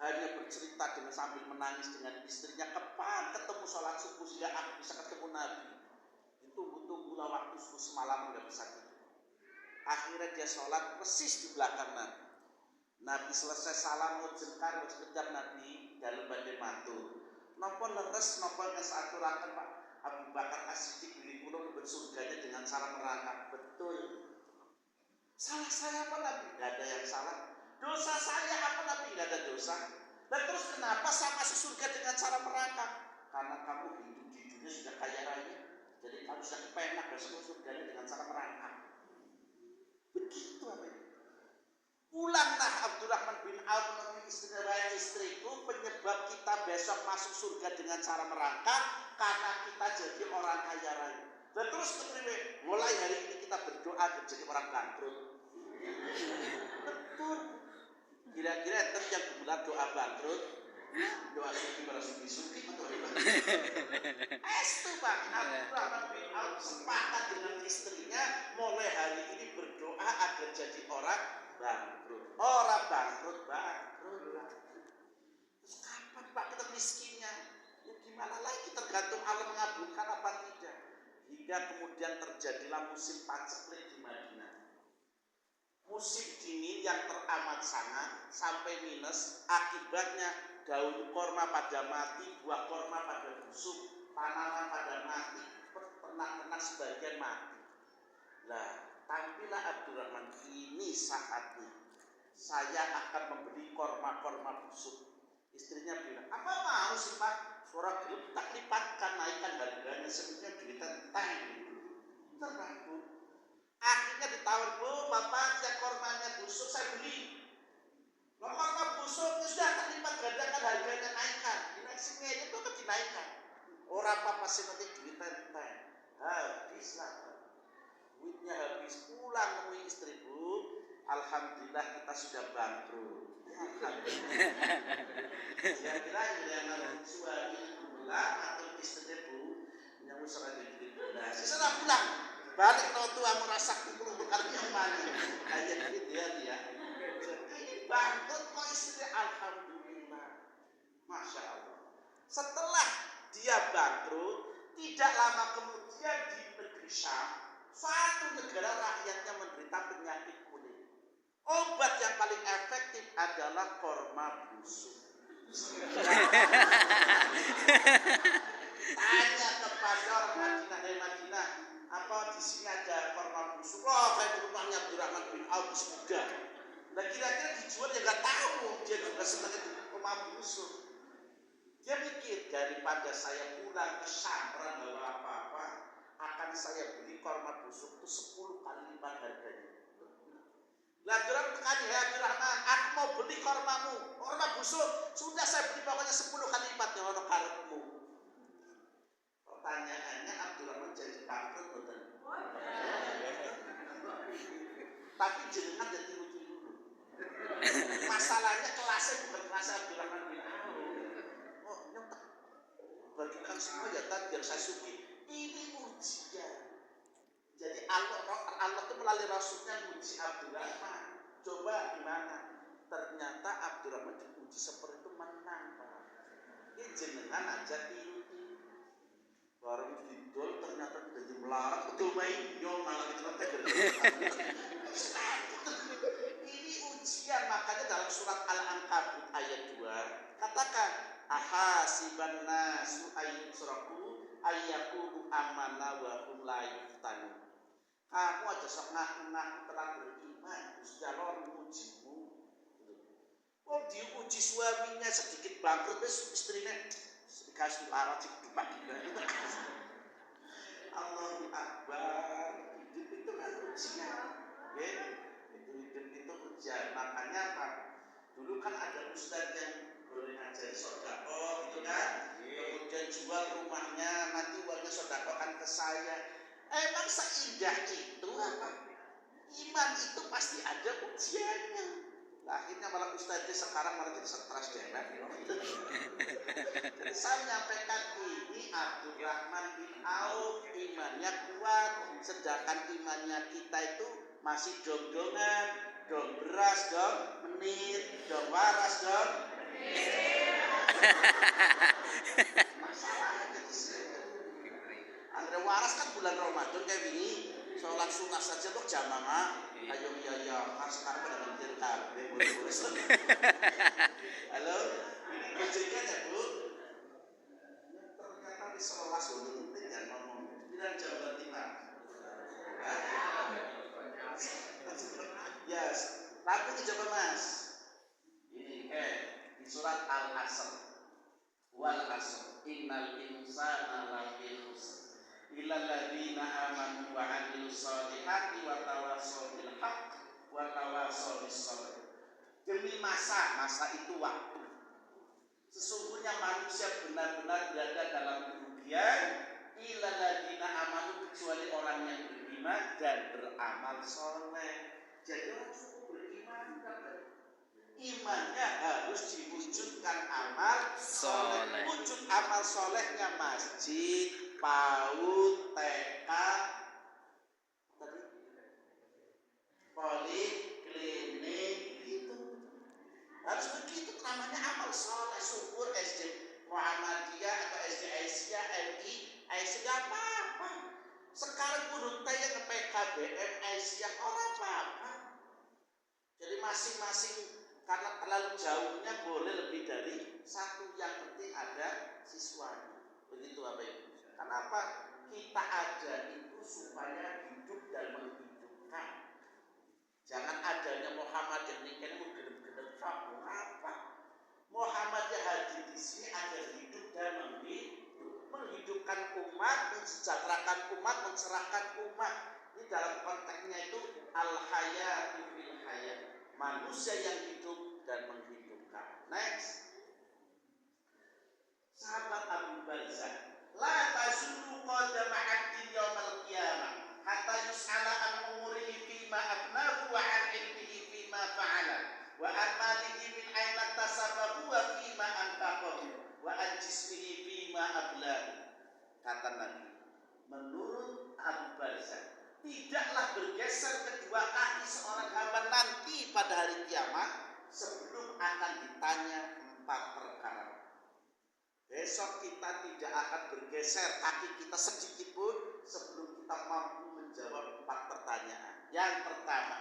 Hanya bercerita dengan sambil menangis dengan istrinya, kapan ketemu sholat subuh sehingga aku bisa ketemu Nabi. Ditunggu-tunggulah waktu subuh semalam nggak bisa tidur. Akhirnya dia sholat persis di belakang Nabi. Nabi selesai salam ngejengkar sekejap Nabi dalam badai matur. Napa leres napa ngesaturaken Pak Abu Bakar As-Siddiq bilih kula mlebet surganya dengan cara merangkap. Betul. Salah saya apa Nabi? Enggak ada yang salah. Dosa saya apa Nabi? Enggak ada dosa. Dan terus kenapa saya masuk surga dengan cara merangkap? Karena kamu hidup di dunia sudah kaya raya. Jadi kamu sudah kepenak masuk surganya dengan cara merangkap. Begitu apa itu? Pulanglah Abdurrahman bin Auf menemui istriku, penyebab kita besok masuk surga dengan cara merangkak karena kita jadi orang kaya raya. Dan terus kemudian mulai hari ini kita berdoa menjadi orang bangkrut. Betul. Kira-kira enten yang gemelar doa bangkrut, doa suki betul. Estu Pak Abdurrahman bin Auf sepakat dengan istrinya mulai hari ini berdoa agar jadi orang bangkrut. Orang bangkrut. Terus kapan Pak kita miskinnya? Ya gimana lagi, tergantung Allah mengabulkan apa tidak. Hingga kemudian terjadilah musim paceklik di Madinah. Musim dingin yang teramat sangat sampai minus, akibatnya daun korma pada mati, buah korma pada busuk, tanaman pada mati, ternak-ternak sebagian mati. Nah, tampillah Abdurrahman, ini saatnya saya akan membeli korma-korma busuk. Istrinya bilang, apa mau sih Pak? Suara gelap tak lipatkan, naikkan harganya, sebenarnya duitnya tentang terbangun. Akhirnya ditawar, Bu, Bapak yang kormanya busuk saya beli. Kalau korma busuk sudah terlipat gandakan harganya, naikkan. Dinaikkan itu kan dinaikkan. Orang apa sih nanti duitnya tentang habislah. Duitnya habis, pulang nemui istri, Bu, alhamdulillah kita sudah bangkrut. Kira-kira yang suami pulang atau istri Bu yang usah duit. Nah, setelah pulang balik kalau tua merasa kumpul karena yang mana? Ayat ini dia. Ini bangkrut kok istri, alhamdulillah, masya Allah. Setelah dia bangkrut, tidak lama kemudian di negeri Syam, suatu negara rakyatnya menderita penyakit kulit. Obat yang paling efektif adalah korma busuk. Tanya kepada orang Madinah, apa di sini ada korma busuk? Oh, kayak di rumahnya Abdurrahman bin Auf sudah. Nah kira-kira dijual ya nggak tahu, dia juga senang itu korma busuk. Dia mikir, daripada saya pulang ke Syam bawa apa-apa, akan saya beli korma busuk itu 10 kali lipat harganya. Lah Abdurrahman, aku mau beli kormamu, korma busuk, sudah saya beli pokoknya 10 kali lipat yang ono karepmu. Pertanyaannya, Abdurrahman jadi bangkrut betul. Tapi jenengan jadi tiru-tiru. Masalahnya kelasnya bukan kelas Abdurrahman bin Auf. Oh, nyontek. Bagikan semua ya tadi biar saya suki. Ini ujian. Jadi Allah itu melalui Rasulnya menguji Abdurrahman. Coba gimana? Ternyata Abdurrahman diuji seperti itu menang. Ini jenengan aja tiru-tiru. Barang didol ternyata jadi melarat. Betul main nyong malah dicelotek. Ini ujian, makanya dalam surat Al-Ankabut ayat 2 katakan ahasiban nasu ayyusraku ayyakulu amana wa hum la yuftanun. Kamu aja sok ngaku-ngaku telah beriman, Gusti Allah mengujimu. Oh, diuji suaminya sedikit bangkrut, terus istrinya dikasih larat sih pagi. Allahu Akbar. Hidup itu kan ujian. Ya, hidup itu ujian. Makanya Pak, dulu kan ada ustaz yang boleh ngajari sedekah gitu kan. Kemudian jual rumahnya, nanti uangnya sedekahkan ke saya. Emang seindah itu apa? Iman itu pasti ada ujiannya. Nah, akhirnya malah ustaznya sekarang malah jadi stres deh. Jadi saya menyampaikan ini Abdurrahman bin Auf imannya kuat, sedangkan imannya kita itu masih dong-dongan, dong beras, dong menit, dong waras, dong masalahnya di sini. Andre waras kan bulan Ramadan kayak gini, sholat sunnah saja tuh jamaah. Ayo ya harus sekarang pada mentir kabeh. Halo, ini bojone ya Bu. Ternyata di sekolah penting ya ngomong. Tidak Jawa Timur. Yes, tapi coba Mas. Ini di surat Al-Asr. Wal asr innal insana lafi khusr illa alladziina aamanu wa 'amilus shalihati wa tawassaw bil haqq wa tawassaw bis sabr. Demi masa itu waktu. Sesungguhnya manusia benar-benar berada dalam kerugian illa alladziina aamanu, kecuali orang yang beriman dan beramal soleh. Jadi orang cukup beriman kan? Imannya harus diwujudkan amal soleh. Wujud amal solehnya masjid, PAUD, TK, poliklinik, itu harus begitu. Namanya amal soleh. Syukur SD Muhammadiyah atau SD Aisyah, MI, Aisyah gak apa-apa. Sekarang menurut saya ke PKBM Aisyah orang apa-apa. Jadi masing-masing, karena terlalu jauhnya boleh lebih dari satu, yang penting ada siswanya. Begitu Bapak Ibu. Kenapa? Kita ada itu supaya hidup dan menghidupkan. Jangan adanya Muhammad yang nikah gedeg-gedeg apa? Muhammad yang hadir di sini agar hidup dan menghidupkan umat, mensejahterakan umat, mencerahkan umat. Ini dalam konteksnya itu al-hayatu fil hayat. Manusia yang hidup dan menghidupkan. Next. Sahabat Abu Barzah, la tazulu qadama 'abdin yaumal qiyamah hatta yus'ala an umurihi fima afnahu wa 'an ilmihi fima fa'ala wa an malihi min aina tasabahu wa fima anfaqahu wa an jismihi fima ablahu. Kata Nabi, menurut Abu Barzah, tidaklah bergeser kedua kaki seorang hamba nanti pada hari kiamat sebelum akan ditanya 4 perkara. Besok kita tidak akan bergeser kaki kita sedikit pun sebelum kita mampu menjawab 4 pertanyaan. Yang pertama,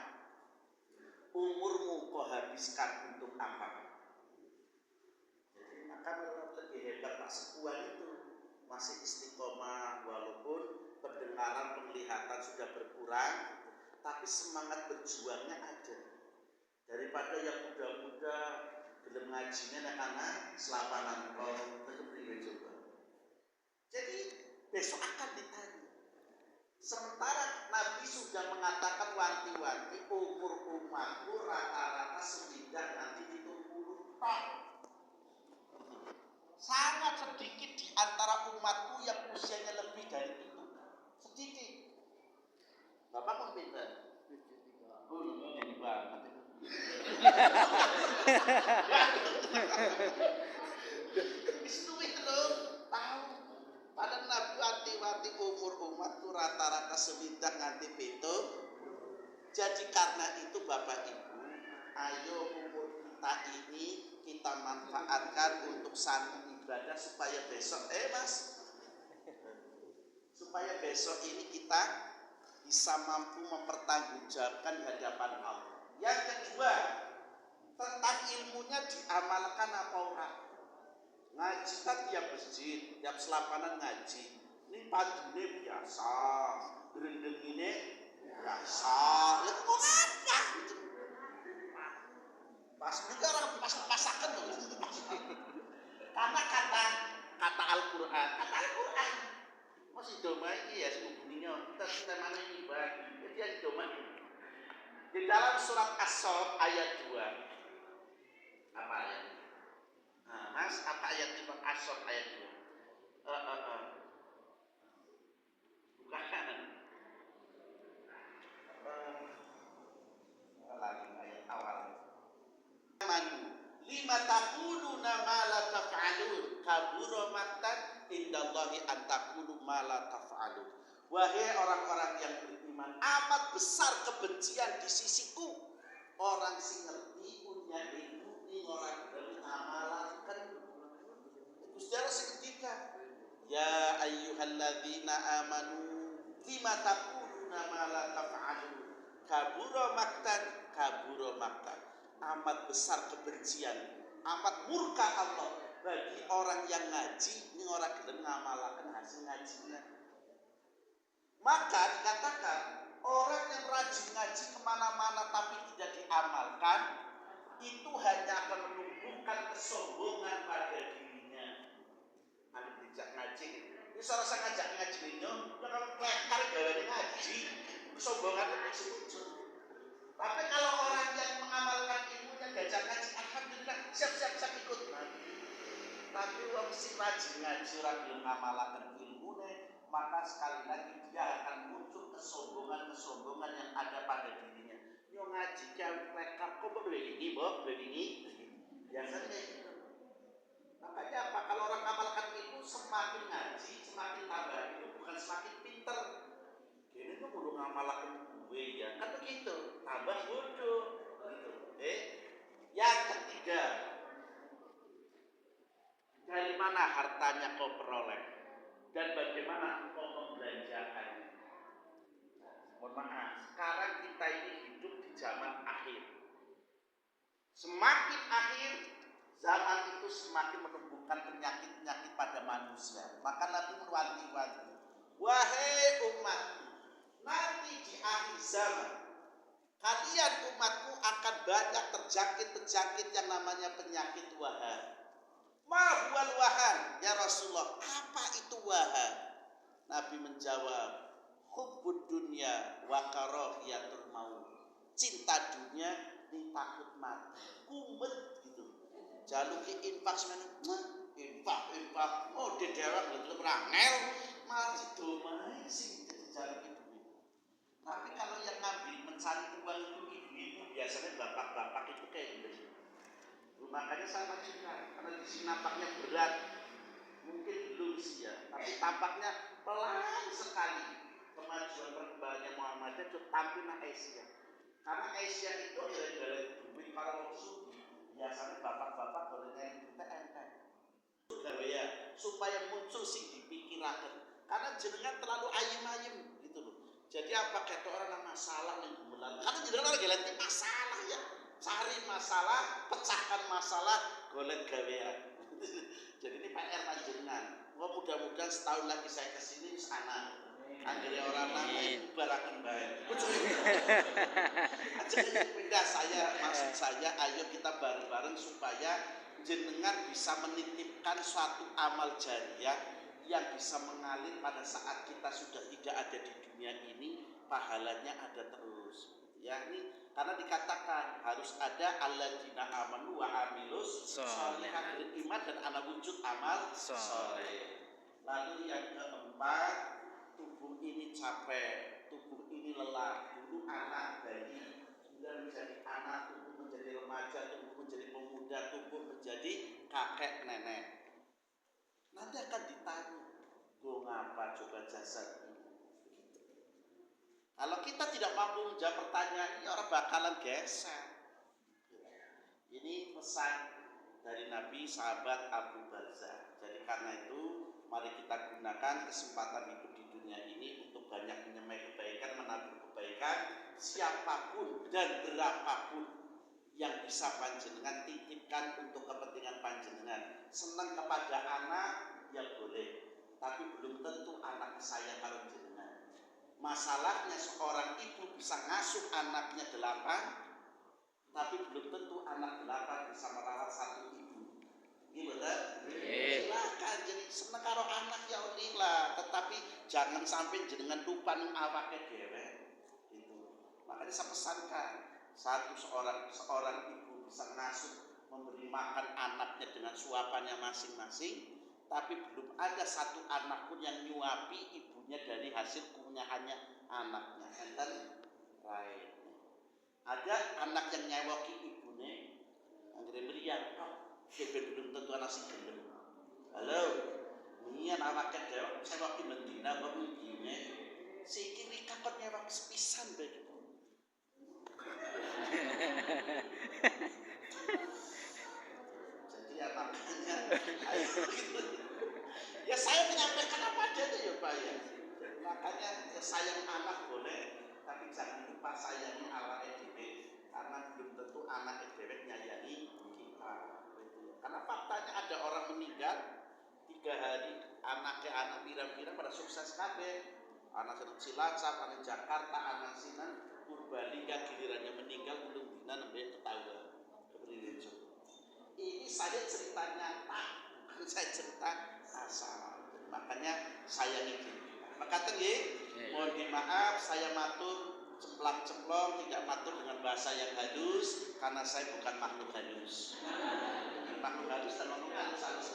umurmu kau habiskan untuk apa? Jadi akan lebih hebat Pak Sepuan itu, masih istiqomah walaupun pendengaran, penglihatan sudah berkurang, tapi semangat berjuangnya ada. Daripada yang muda-muda belum ngajinya karena selapanan kau terkebiri coba. Jadi besok akan ditanya. Sementara Nabi sudah mengatakan wanti-wanti, umur umatku rata-rata sekitar nanti 70 tahun. Sangat sedikit di antara umatku yang usianya lebih dari itu. Sedikit. Bapak mau pindah? Jadi banget. Istuwi loh, tahu. Pada Nabi wanti-wanti umur umatku rata-rata sewidak nganti beto. Jadi karena itu Bapak Ibu, ayo umur kita ini kita manfaatkan untuk santri ibadah supaya besok supaya besok ini kita bisa mampu mempertanggungjawabkan di hadapan Allah. Yang kedua, tentang ilmunya diamalkan apa orang? Ngaji kan tiap masjid, tiap selapanan ngaji. Ini padune biasa, gerendeng ini biasa. Lah kok apa? Pas juga orang pas-pasakan loh. Karena kata Al-Qur'an, masih doma ini ya sebetulnya kita mana ini Pak. Jadi yang doma di dalam surat As-Saff ayat 2. Apa ayat? Nah, Mas, apa ayat di As-Saff ayat 2? Bukan. Lagi ayat awal. Lima taquluna ma la taf'alun kabura maqtan indallahi an taqulu ma la taf'alun. Wahai orang-orang yang beriman, amat besar kebencian di sisiku orang sing ngerti punya ilmu ning ora gelem ngamalaken. Gusti Allah sing ngendikan, ya ayyuhalladzina amanu lima taquluna ma la taf'alun. Kabura maktan. Amat besar kebencian, amat murka Allah bagi orang yang ngaji ning ora gelem ngamalaken hasil ngajinya. Maka dikatakan orang yang rajin ngaji kemana-mana tapi tidak diamalkan itu hanya akan menumbuhkan kesombongan pada dirinya. Ada dijak ngaji, ini salah saya ngajak ngaji ini, kalau kelekar gawe ngaji, kesombongan itu muncul. Tapi kalau orang yang mengamalkan ilmunya diajak ngaji, alhamdulillah siap-siap saya ikut. Tapi orang si rajin ngaji orang belum mengamalkan ilmunya, maka sekali lagi dia akan muncul kesombongan yang ada pada dirinya. Yo ngaji kan rekap kok begini, begini. Biasanya gitu. Makanya apa? Kalau orang amalkan ilmu semakin ngaji, semakin tambah itu bukan semakin pinter. Gini tuh kudu ngamalkan gue ya, kan begitu. Tambah bodoh. Gitu. Yang ketiga, dari mana hartanya kau peroleh dan bagaimana engkau membelanjakannya. Mohon maaf, sekarang kita ini hidup di zaman akhir. Semakin akhir, zaman itu semakin menumbuhkan penyakit-penyakit pada manusia. Maka Nabi mewanti-wanti, wahai umatku, nanti di akhir zaman kalian umatku akan banyak terjangkit penyakit yang namanya penyakit wahan. Ma huwal wahan ya Rasulullah, apa itu wahan? Nabi menjawab, hubbud dunya wa karahiyatul maut. Cinta dunia ni takut mati. Kumet gitu. Jaluki infak semen. Infak. Oh, di daerah betul rangel. Mati domai sing jaluki dunia. Tapi kalau yang ngambil mencari uang itu ibu-ibu, biasanya bapak-bapak itu kayak gitu. Makanya saya majukan, karena di sini nampaknya berat, mungkin belum sih ya, tapi tampaknya pelan sekali kemajuan perkembangannya Muhammadiyah itu tampilnya Asia. Karena Asia itu dari duit para musuh, biasanya bapak-bapak bolehnya itu TNT. Ya, supaya muncul sih dipikirkan, karena jenengan terlalu ayem-ayem gitu loh. Jadi apa kata orang masalah yang gemelan, karena jenengan lagi lagi masalah ya. Cari masalah, pecahkan masalah, golek gawean. Jadi ini PR panjenengan. Wah mudah-mudahan setahun lagi saya kesini sana. Akhirnya orang lain barakan baik. Pindah maksud saya, ayo kita bareng-bareng supaya jenengan bisa menitipkan suatu amal jariah yang bisa mengalir pada saat kita sudah tidak ada di dunia ini, pahalanya ada terus. Ya ini karena dikatakan harus ada alladzina amanu wa amilus sholihat, beriman dan ana wujud amal sholeh. Lalu yang keempat, tubuh ini capek, tubuh ini lelah. Dulu anak bayi, sudah menjadi anak, tubuh menjadi remaja, tubuh menjadi pemuda, tubuh menjadi kakek nenek. Nanti akan ditanya, gue ngapa coba jasad ini? Kalau kita tidak mampu menjawab pertanyaan ini, orang bakalan geser. Ini pesan dari Nabi sahabat Abu Barzah. Jadi karena itu, mari kita gunakan kesempatan hidup di dunia ini untuk banyak menyemai kebaikan, menabur kebaikan, siapapun dan berapapun yang bisa panjenengan titipkan untuk kepentingan panjenengan. Senang kepada anak, ya boleh, tapi belum tentu anak saya kalau jenengan. Masalahnya seorang ibu bisa ngasuh anaknya 8, tapi belum tentu anak 8 bisa merawat satu ibu. Gimana? Silakan jadi seneng karo anak ya lah, tetapi jangan sampai jenengan lupa ning awake dhewe. Gitu. Makanya saya pesankan, seorang ibu bisa ngasuh, memberi makan anaknya dengan suapannya masing-masing, tapi belum ada satu anak pun yang nyuapi ibunya dari hasil kunyahannya anaknya. Enten right. Ada anak yang nyewoki ibunya, anggere meriang, kok belum tentu anak sing gelem. Halo, Iya awake dhewe sewa ki mendina kok ngene. Siki nikah kok nyewa sepisan begitu. Jadi ya makanya ayo gitu. Ya saya menyampaikan apa adanya ya Pak ya. Makanya ya, sayang anak boleh, tapi jangan lupa sayangi awake dhewe karena belum tentu anak dhewe nyayangi kita. Karena faktanya ada orang meninggal 3 hari, anaknya anak pirang-pirang pada sukses kabeh. Anak seneng Cilacap, anak Jakarta, anak Sinan, Purbalingga gilirannya meninggal belum dina nembe tetangga. Ini saya cerita nyata, bukan saya cerita asal. Makanya saya ingin. Maka nggih, mohon dimaaf saya matur cemplak-cemplong, tidak matur dengan bahasa yang halus karena saya bukan makhluk halus. Makhluk halus dan makhluk halus.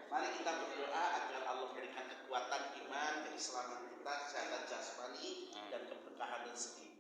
Mari kita berdoa agar Allah berikan kekuatan iman, keislaman kita, kesehatan jasmani dan keberkahan rezeki.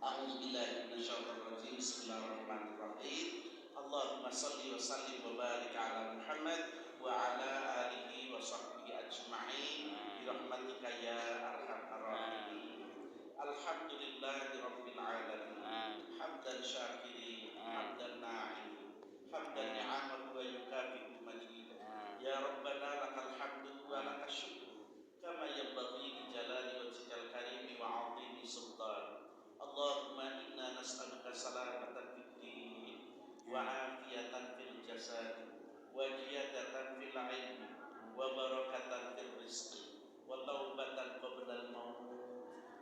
A'udzubillahi minasyaitonir rajim. Bismillahirrahmanirrahim. Allahumma shalli wa sallim wa barik ala Muhammad wa ala alihi wa sahbihi ajma'in bi rahmatika ya arhamar rahimin. Alhamdulillahirabbil alamin. Hamdan syakirin, hamdan na'im, hamdan ni'amat wa yukafi majid. Ya Rabbana lakal hamdu wa lakal syukru kama yanbaghi li jalali wajhikal karim wa 'azimi sultan. Allahumma inna nas'aluka salamatan fid din wa afiyatan fil jasad wa ziyadatan fil ilmi wa barakatan fil rizqi wa taubatan qabla al maut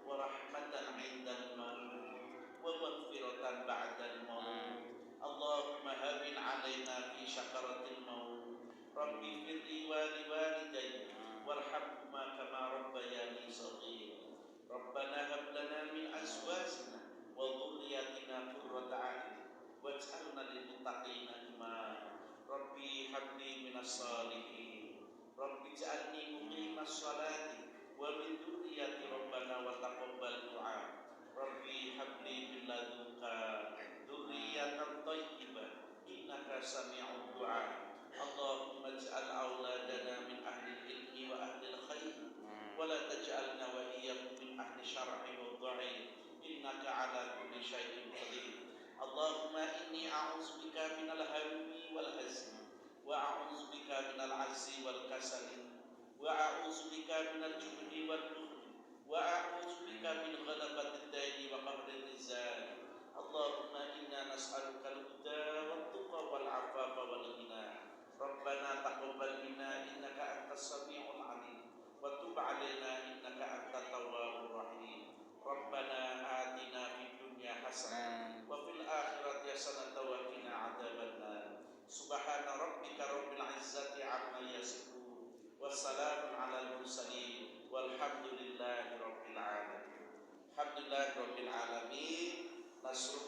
wa rahmatan 'inda al maut wa maghfiratan ba'da al maut. Allahumma hawwin 'alaina fi sakaratil maut. Rabbi firli wa liwalidayya warhamhuma kama rabbayani shaghira. Rabbana hab lana min azwajina wa dhurriyyatina qurrata a'yun waj'alna lil muttaqina imama. Rabbi habli minas shalihin. Rabbi ij'alni muqimas sholati wa min dhurriyyati rabbana wa taqabbal du'a. Rabbi habli min ladunka dhurriyyatan thayyibah innaka sami'ud du'a. Allahumma ij'al auladana min ahli ilmi wa ahli al-khair wa la taj'alna wa iyyakum min ahli syar'i wa dha'i innaka 'ala kulli syai'in qadir. Allahumma inni a'udzubika minal hammi wal hazni wa a'udzubika minal 'azzi wal kasali wa a'udzubika minal jubni wal bukhli wa a'udzubika min ghalabatid daini wa qahrir rizal. Allahumma inna nas'aluka al-huda wat tuqa wal 'afafa wal ghina. Rabbana taqabbal minna innaka antas samiul 'alim wa tub 'alaina innaka antat tawwabur rahim. Rabbana atina fid dunya hasanah wa fil akhirati hasanah wa qina 'adzabannar. Subhana rabbika rabbil 'izzati 'amma yasifun wa salamun 'alal mursalin walhamdulillahi rabbil alamin. Alhamdulillahi rabbil alamin. Nasrul